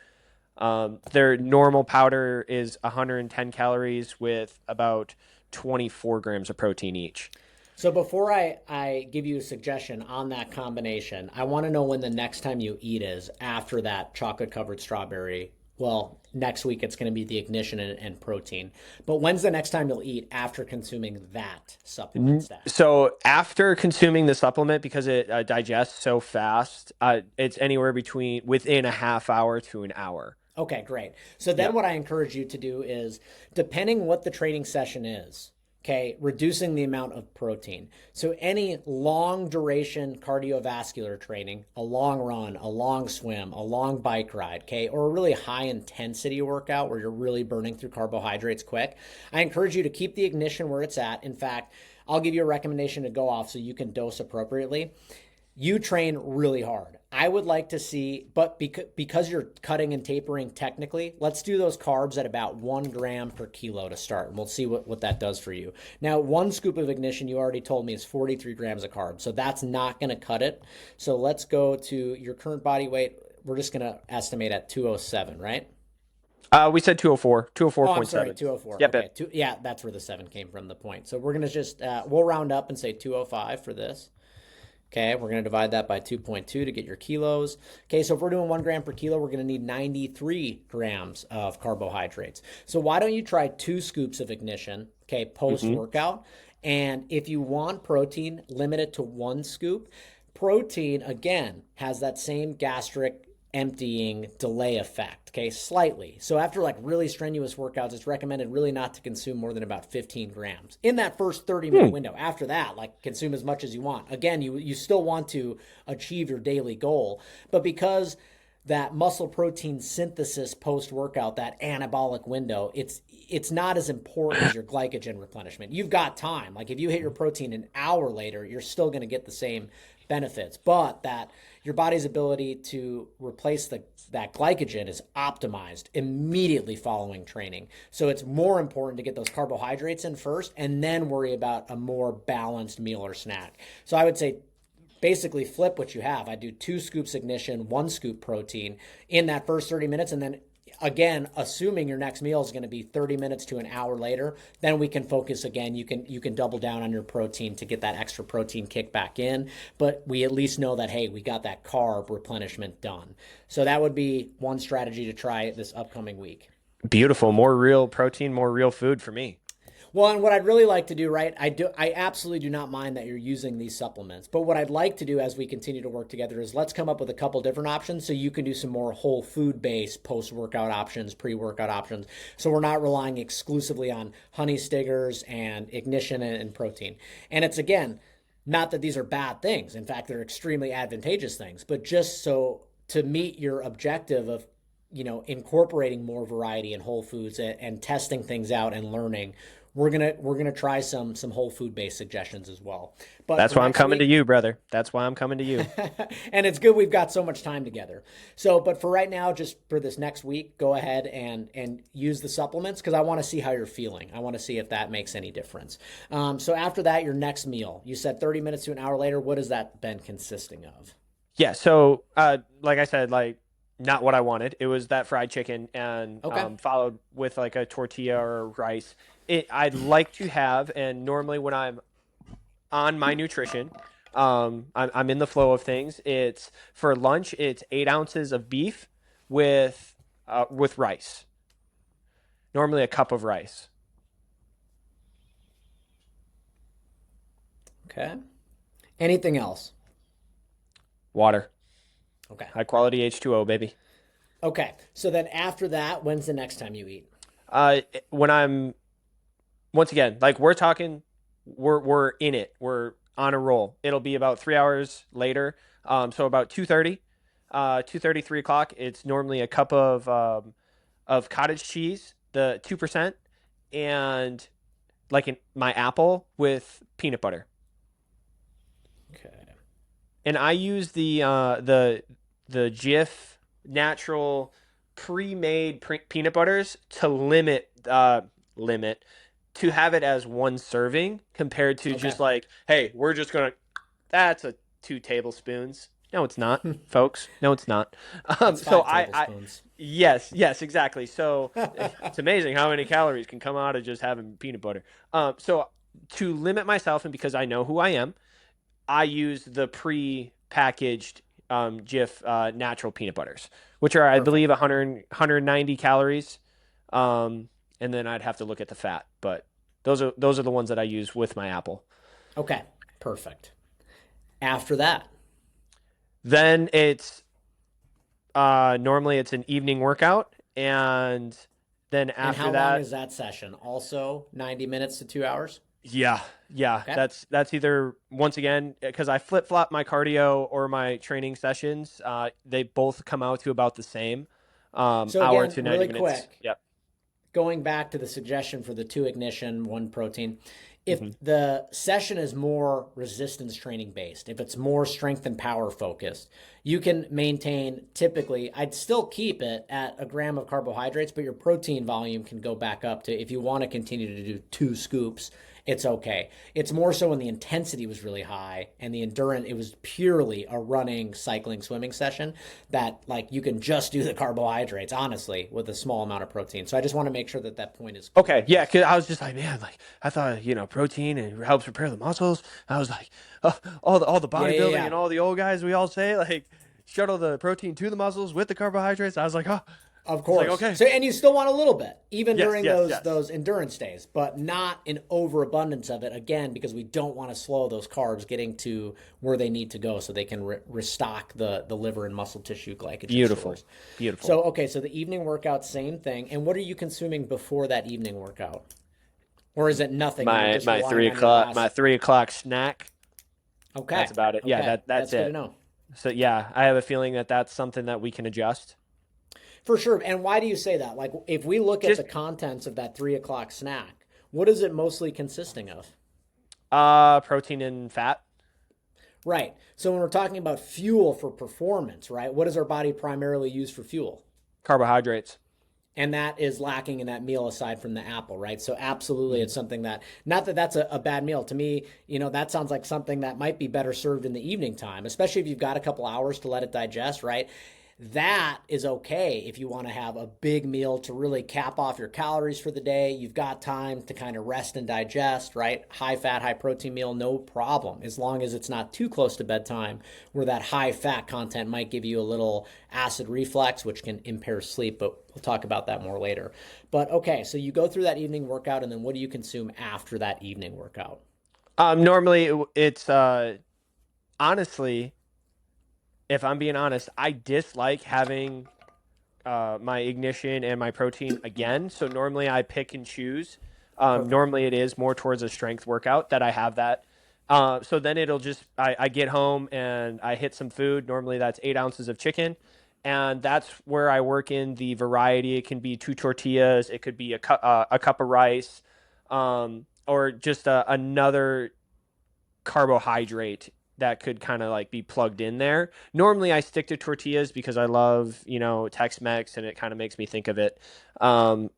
Their normal powder is 110 calories with about 24 grams of protein each. So before I give you a suggestion on that combination, I want to know when the next time you eat is after that chocolate covered strawberry. Well, next week it's going to be the ignition and protein. But when's the next time you'll eat after consuming that supplement stack? So after consuming the supplement, because it digests so fast, it's anywhere between within a half hour to an hour. Okay, great. So then Yep. what I encourage you to do is, depending what the training session is, okay, reducing the amount of protein. So any long duration cardiovascular training, a long run, a long swim, a long bike ride, okay, or a really high intensity workout where you're really burning through carbohydrates quick, I encourage you to keep the ignition where it's at. In fact, I'll give you a recommendation to go off so you can dose appropriately. you train really hard. I would like to see, but because you're cutting and tapering technically, let's do those carbs at about 1 gram per kilo to start, and we'll see what that does for you. Now, 1 scoop of ignition, you already told me, is 43 grams of carbs, so that's not going to cut it. So let's go to your current body weight. We're just going to estimate at 207, right? We said 204, Oh, I'm sorry, 204.7. 204. Yep, Okay, yep. yeah, that's where the 7 came from, the point. So we're going to just, we'll round up and say 205 for this. Okay, we're going to divide that by 2.2 to get your kilos. Okay, so if we're doing 1 gram per kilo, we're going to need 93 grams of carbohydrates. So why don't you try 2 scoops of ignition, okay, post Hmm. workout? And if you want protein, limit it to 1 scoop. Protein, again, has that same gastric emptying delay effect, okay, slightly. So after like really strenuous workouts, it's recommended really not to consume more than about 15 grams in that first 30-minute window. After that, like consume as much as you want. Again, you still want to achieve your daily goal, but because that muscle protein synthesis post workout, that anabolic window, it's not as important as your glycogen replenishment. You've got time. Like if you hit your protein an hour later, you're still going to get the same benefits, but that your body's ability to replace that glycogen is optimized immediately following training. So it's more important to get those carbohydrates in first and then worry about a more balanced meal or snack. So I would say basically flip what you have. I do 2 scoops ignition, 1 scoop protein in that first 30 minutes. And then again, assuming your next meal is going to be 30 minutes to an hour later, then we can focus again. You can double down on your protein to get that extra protein kick back in. But we at least know that, hey, we got that carb replenishment done. So that would be one strategy to try this upcoming week. Beautiful. More real protein, more real food for me. Well, and what I'd really like to do, right? I absolutely do not mind that you're using these supplements. But what I'd like to do as we continue to work together is let's come up with a couple different options so you can do some more whole food based post-workout options, pre-workout options. So we're not relying exclusively on honey stickers and ignition and protein. And it's again, not that these are bad things. In fact, they're extremely advantageous things, but just so to meet your objective of incorporating more variety in whole foods and testing things out and learning, we're gonna try some whole food based suggestions as well. But That's for why I'm next coming to week, you, brother. That's why I'm coming to you. and it's good we've got so much time together. So, but for right now, just for this next week, go ahead and use the supplements because I want to see how you're feeling. I want to see if that makes any difference. So after that, your next meal, you said 30 minutes to an hour later. What has that been consisting of? Yeah. So, like I said, like not what I wanted. It was that fried chicken and Okay. followed with like a tortilla or rice. I'd like to have, and normally when I'm on my nutrition, I'm in the flow of things. It's for lunch. It's 8 ounces of beef with rice. Normally a cup of rice. Okay. Anything else? Water. Okay. High quality H2O, baby. Okay. So then after that, when's the next time you eat? When I'm once again, like we're talking, we're in it. We're on a roll. It'll be about 3 hours later. So about 2:30, 2:30, 3 o'clock. It's normally a cup of cottage cheese, the 2%, and like my apple with peanut butter. Okay. And I use the Jif natural pre-made peanut butters to limit to have it as one serving compared to Okay. just like, hey, we're just gonna that's a 2 tablespoons. No, it's not, folks. No, it's not. That's So five tablespoons. yes, exactly. So it's amazing how many calories can come out of just having peanut butter. So to limit myself, and because I know who I am, I use the pre-packaged Jif natural peanut butters, which are, I believe, Perfect. 190 calories. And then I'd have to look at the fat, but those are the ones that I use with my apple. Okay. Perfect. After that. Then it's normally it's an evening workout, and then And after how long that, is that session? Also 90 minutes to 2 hours? yeah, Okay. that's either once again because I flip flop my cardio or my training sessions. They both come out to about the same So hour again, to 90 really minutes. quick, Yep. going back to the suggestion for the 2 ignition, 1 protein. If Hmm. the session is more resistance training based, if it's more strength and power focused, you can maintain typically, I'd still keep it at a gram of carbohydrates, but your protein volume can go back up to, if you want to continue to do 2 scoops, it's okay. It's more so when the intensity was really high and the endurance, it was purely a running, cycling, swimming session that like you can just do the carbohydrates, honestly, with a small amount of protein. So I just want to make sure that that point is clear. Okay, yeah, cause I was just like, man, like I thought, protein and it helps repair the muscles. I was like, all the Yeah, yeah, bodybuilding yeah. and all the old guys, we all say like shuttle the protein to the muscles with the carbohydrates. I was like, oh, Of it's like course. okay, So, and you still want a little bit, even yes, during yes, those yes, those endurance days, but not an overabundance of it. Again, because we don't want to slow those carbs getting to where they need to go, so they can restock the liver and muscle tissue glycogen beautiful, stores. beautiful. So, okay, so the evening workout, same thing. And what are you consuming before that evening workout, or is it nothing and you're My just my relying three on your o'clock my last? 3 o'clock snack. Okay, That's about it. Yeah, okay, that's that's good to it. know. So yeah, I have a feeling that that's something that we can adjust. For sure. And why do you say that? Like, if we look at Just the contents of that 3 o'clock snack, what is it mostly consisting of? protein and fat. Right. So when we're talking about fuel for performance, right, what does our body primarily use for fuel? Carbohydrates. And that is lacking in that meal aside from the apple, right? So absolutely, Mhm. it's something that, not that that's a bad meal. To me, that sounds like something that might be better served in the evening time, especially if you've got a couple hours to let it digest, right? That is okay if you want to have a big meal to really cap off your calories for the day. You've got time to kind of rest and digest, right? High fat, high protein meal, no problem, as long as it's not too close to bedtime where that high fat content might give you a little acid reflux, which can impair sleep, but we'll talk about that more later. But okay, so you go through that evening workout, and then what do you consume after that evening workout? Normally it's honestly, if I'm being honest, I dislike having my ignition and my protein again. So normally I pick and choose. Perfect. Normally it is more towards a strength workout that I have that. So then it'll just I get home and I hit some food. Normally that's 8 ounces of chicken, and that's where I work in the variety. It can be 2 tortillas, it could be a cup of rice, or just another carbohydrate that could kind of like be plugged in there. Normally I stick to tortillas because I love, Tex-Mex and it kind of makes me think of it. And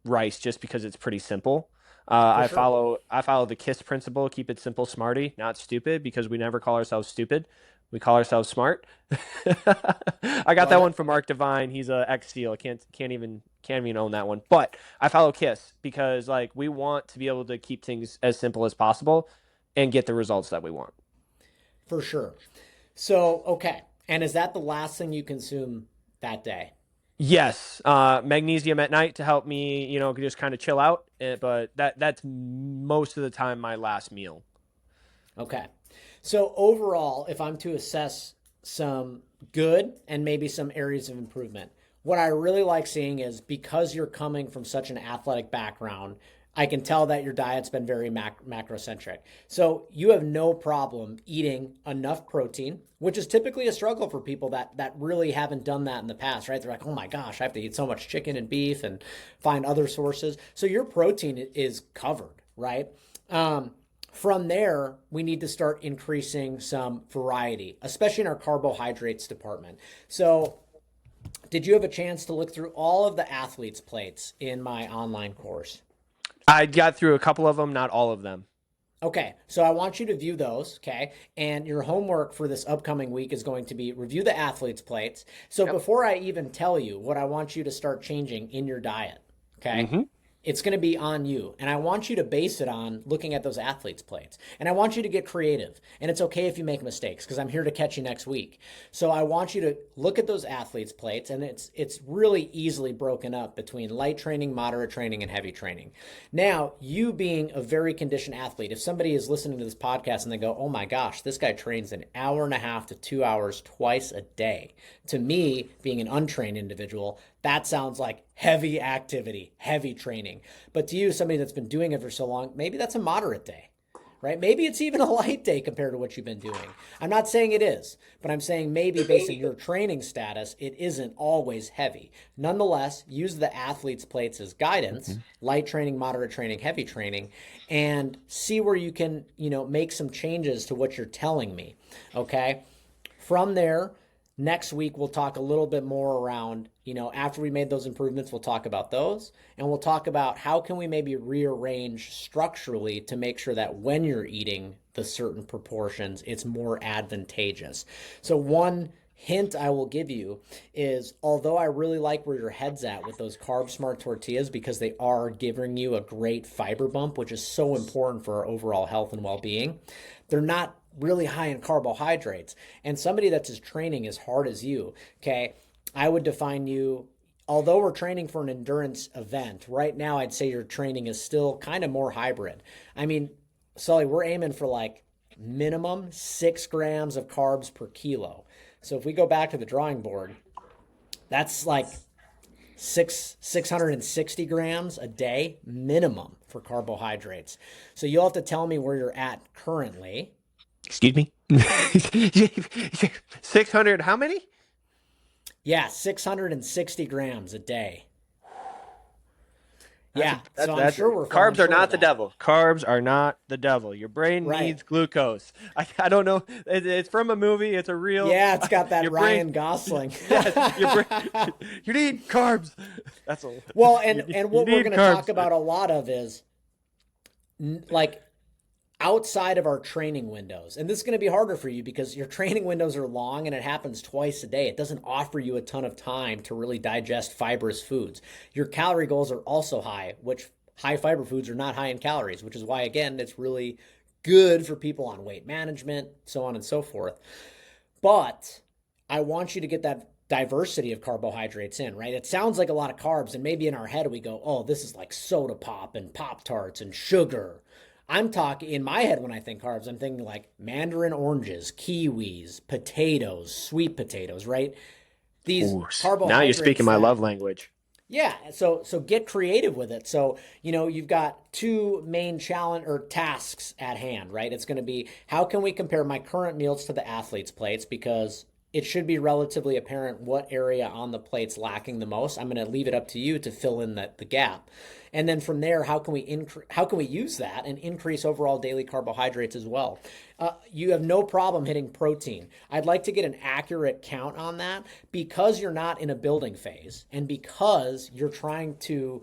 rice just because it's pretty simple. For I sure. follow the KISS principle, keep it simple, smarty, not stupid, because we never call ourselves stupid. We call ourselves smart. I got Love that it. one from Mark Divine. He's a ex SEAL. Can't even own that one. But I follow KISS because like we want to be able to keep things as simple as possible and get the results that we want. For sure. So, okay. And is that the last thing you consume that day? Yes, magnesium at night to help me, just kind of chill out. But that's most of the time my last meal. Okay. So, overall, if I'm to assess some good and maybe some areas of improvement, what I really like seeing is because you're coming from such an athletic background, I can tell that your diet's been very macrocentric. So you have no problem eating enough protein, which is typically a struggle for people that really haven't done that in the past, right? They're like, oh my gosh, I have to eat so much chicken and beef and find other sources. So your protein is covered, right? From there, we need to start increasing some variety, especially in our carbohydrates department. So, did you have a chance to look through all of the athletes' plates in my online course? I got through a couple of them, not all of them. Okay, so I want you to view those, okay? And your homework for this upcoming week is going to be review the athletes' plates. So Yep. before I even tell you what I want you to start changing in your diet, okay? Mm-hmm. It's going to be on you. And I want you to base it on looking at those athletes' plates. And I want you to get creative. And it's okay if you make mistakes because I'm here to catch you next week. So I want you to look at those athletes' plates, and it's really easily broken up between light training, moderate training, and heavy training. Now, you being a very conditioned athlete, if somebody is listening to this podcast and they go, oh my gosh, this guy trains an hour and a half to 2 hours twice a day. To me, being an untrained individual, that sounds like heavy activity, heavy training. But to you, somebody that's been doing it for so long, maybe that's a moderate day, right? Maybe it's even a light day compared to what you've been doing. I'm not saying it is, but I'm saying maybe based on your training status, it isn't always heavy. Nonetheless, use the athlete's plates as guidance, light training, moderate training, heavy training, and see where you can, make some changes to what you're telling me. Okay. From there, next week, we'll talk a little bit more around, after we made those improvements, we'll talk about those. And we'll talk about how can we maybe rearrange structurally to make sure that when you're eating the certain proportions, it's more advantageous. So one hint I will give you is, although I really like where your head's at with those carb smart tortillas because they are giving you a great fiber bump, which is so important for our overall health and well-being, they're not really high in carbohydrates. And somebody that's as training as hard as you, okay, I would define you, although we're training for an endurance event, right now I'd say your training is still kind of more hybrid. I mean, Sully, we're aiming for like minimum 6 grams of carbs per kilo. So if we go back to the drawing board, that's like 660 grams a day minimum for carbohydrates. So you'll have to tell me where you're at currently. Excuse me? 600, how many? Yeah, 660 grams a day. So I'm sure we're carbs are not the that. devil. Carbs are not the devil. Your brain needs glucose. I don't know. It's from a movie. It's a real. Yeah, it's got that Ryan Gosling. Yes, your brain. You need carbs. That's all. Well, and what we're going to talk about a lot of is like outside of our training windows. And this is going to be harder for you because your training windows are long and it happens twice a day. It doesn't offer you a ton of time to really digest fibrous foods. Your calorie goals are also high, which high fiber foods are not high in calories, which is why, again, it's really good for people on weight management, so on and so forth. But I want you to get that diversity of carbohydrates in, right? It sounds like a lot of carbs, and maybe in our head we go, oh, this is like soda pop and Pop-Tarts and sugar. I'm talking in my head when I think carbs, I'm thinking like mandarin oranges, kiwis, potatoes, sweet potatoes, right? These carbohydrates. Now you're speaking my love language. Yeah, so get creative with it. So, you've got two main challenge or tasks at hand, right? It's going to be how can we compare my current meals to the athlete's plates, because it should be relatively apparent what area on the plate's lacking the most. I'm going to leave it up to you to fill in the gap. And then from there, how can we use that and increase overall daily carbohydrates as well? You have no problem hitting protein. I'd like to get an accurate count on that because you're not in a building phase and because you're trying to,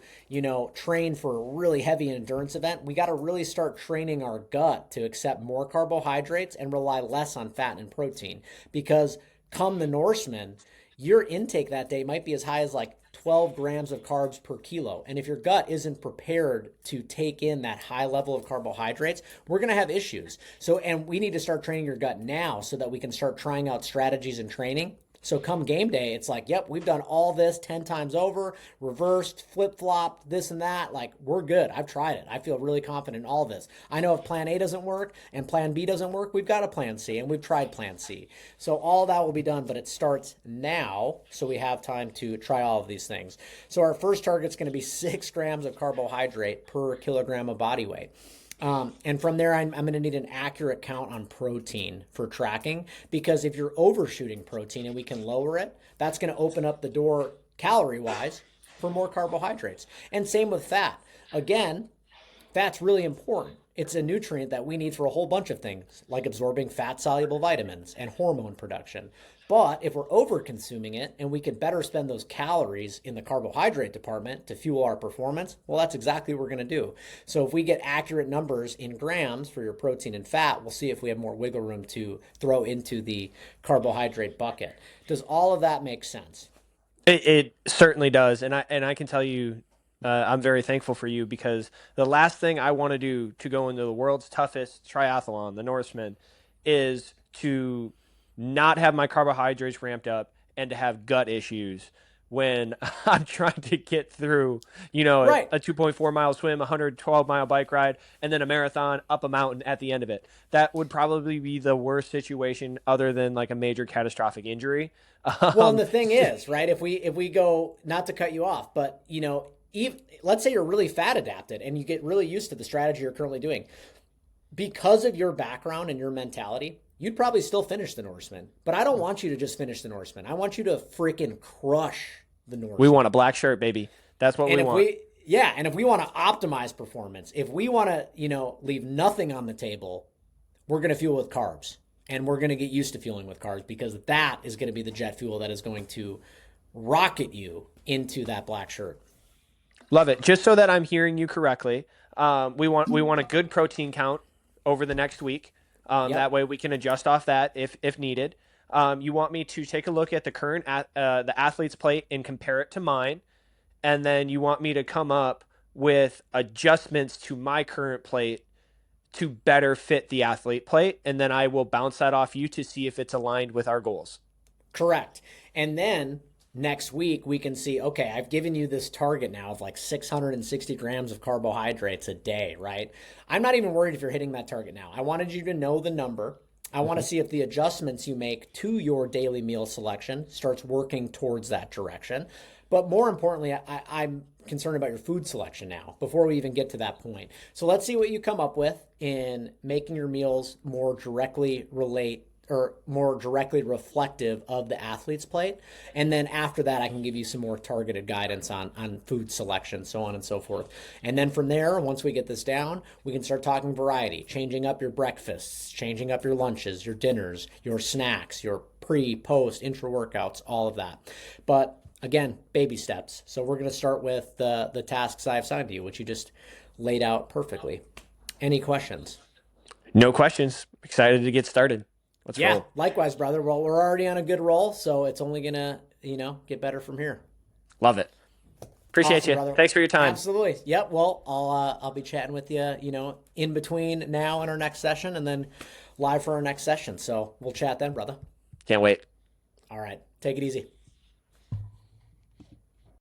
train for a really heavy endurance event. We got to really start training our gut to accept more carbohydrates and rely less on fat and protein, because come the Norseman, your intake that day might be as high as like 12 grams of carbs per kilo. And if your gut isn't prepared to take in that high level of carbohydrates, we're going to have issues. And we need to start training your gut now so that we can start trying out strategies and training. So come game day, it's like, yep, we've done all this 10 times over, reversed, flip-flopped, this and that. Like, we're good. I've tried it. I feel really confident in all this. I know if plan A doesn't work and plan B doesn't work, we've got a plan C, and we've tried plan C. So all that will be done, but it starts now, so we have time to try all of these things. So our first target's going to be 6 grams of carbohydrate per kilogram of body weight. And from there, I'm going to need an accurate count on protein for tracking, because if you're overshooting protein and we can lower it, that's going to open up the door calorie-wise for more carbohydrates. And same with fat. Again, fat's really important. It's a nutrient that we need for a whole bunch of things, like absorbing fat-soluble vitamins and hormone production. But if we're over-consuming it and we could better spend those calories in the carbohydrate department to fuel our performance, well, that's exactly what we're going to do. So if we get accurate numbers in grams for your protein and fat, we'll see if we have more wiggle room to throw into the carbohydrate bucket. Does all of that make sense? It certainly does. And I can tell you, I'm very thankful for you, because the last thing I want to do to go into the world's toughest triathlon, the Norseman, is to not have my carbohydrates ramped up and to have gut issues when I'm trying to get through, Right. a 2.4 mile swim, 112 mile bike ride, and then a marathon up a mountain at the end of it. That would probably be the worst situation other than like a major catastrophic injury. Well, and the thing is, right, if we go, not to cut you off, but, let's say you're really fat adapted and you get really used to the strategy you're currently doing. because of your background and your mentality, you'd probably still finish the Norseman. But I don't want you to just finish the Norseman. I want you to freaking crush the We Norseman. want a black shirt, baby. That's what And we if want. we, yeah, and if we want to optimize performance, if we want to, leave nothing on the table, we're going to fuel with carbs. And we're going to get used to fueling with carbs because that is going to be the jet fuel that is going to rocket you into that black shirt. Love it. Just so that I'm hearing you correctly, we want a good protein count over the next week. That Yep. way we can adjust off that if needed. You want me to take a look at the current the athlete's plate and compare it to mine, and then you want me to come up with adjustments to my current plate to better fit the athlete plate, and then I will bounce that off you to see if it's aligned with our goals. Correct. And then next week we can see, okay, I've given you this target now of like 660 grams of carbohydrates a day, right? I'm not even worried if you're hitting that target now. I wanted you to know the number. I want to see if the adjustments you make to your daily meal selection starts working towards that direction. But more importantly, I'm concerned about your food selection now before we even get to that point. So let's see what you come up with in making your meals more directly relate or more directly reflective of the athlete's plate. And then after that, I can give you some more targeted guidance on food selection, so on and so forth. And then from there, once we get this down, we can start talking variety, changing up your breakfasts, changing up your lunches, your dinners, your snacks, your pre, post, intra workouts, all of that. But again, baby steps. So we're going to start with the tasks I've assigned to you, which you just laid out perfectly. Any questions? No questions. Excited to get started. Let's Yeah, roll. likewise, brother. Well, we're already on a good roll, so it's only gonna, get better from here. Love it. Appreciate Awesome, you. brother. Thanks for your time. Absolutely. Yep. Well, I'll be chatting with you, in between now and our next session, and then live for our next session. So we'll chat then, brother. Can't wait. All right. Take it easy.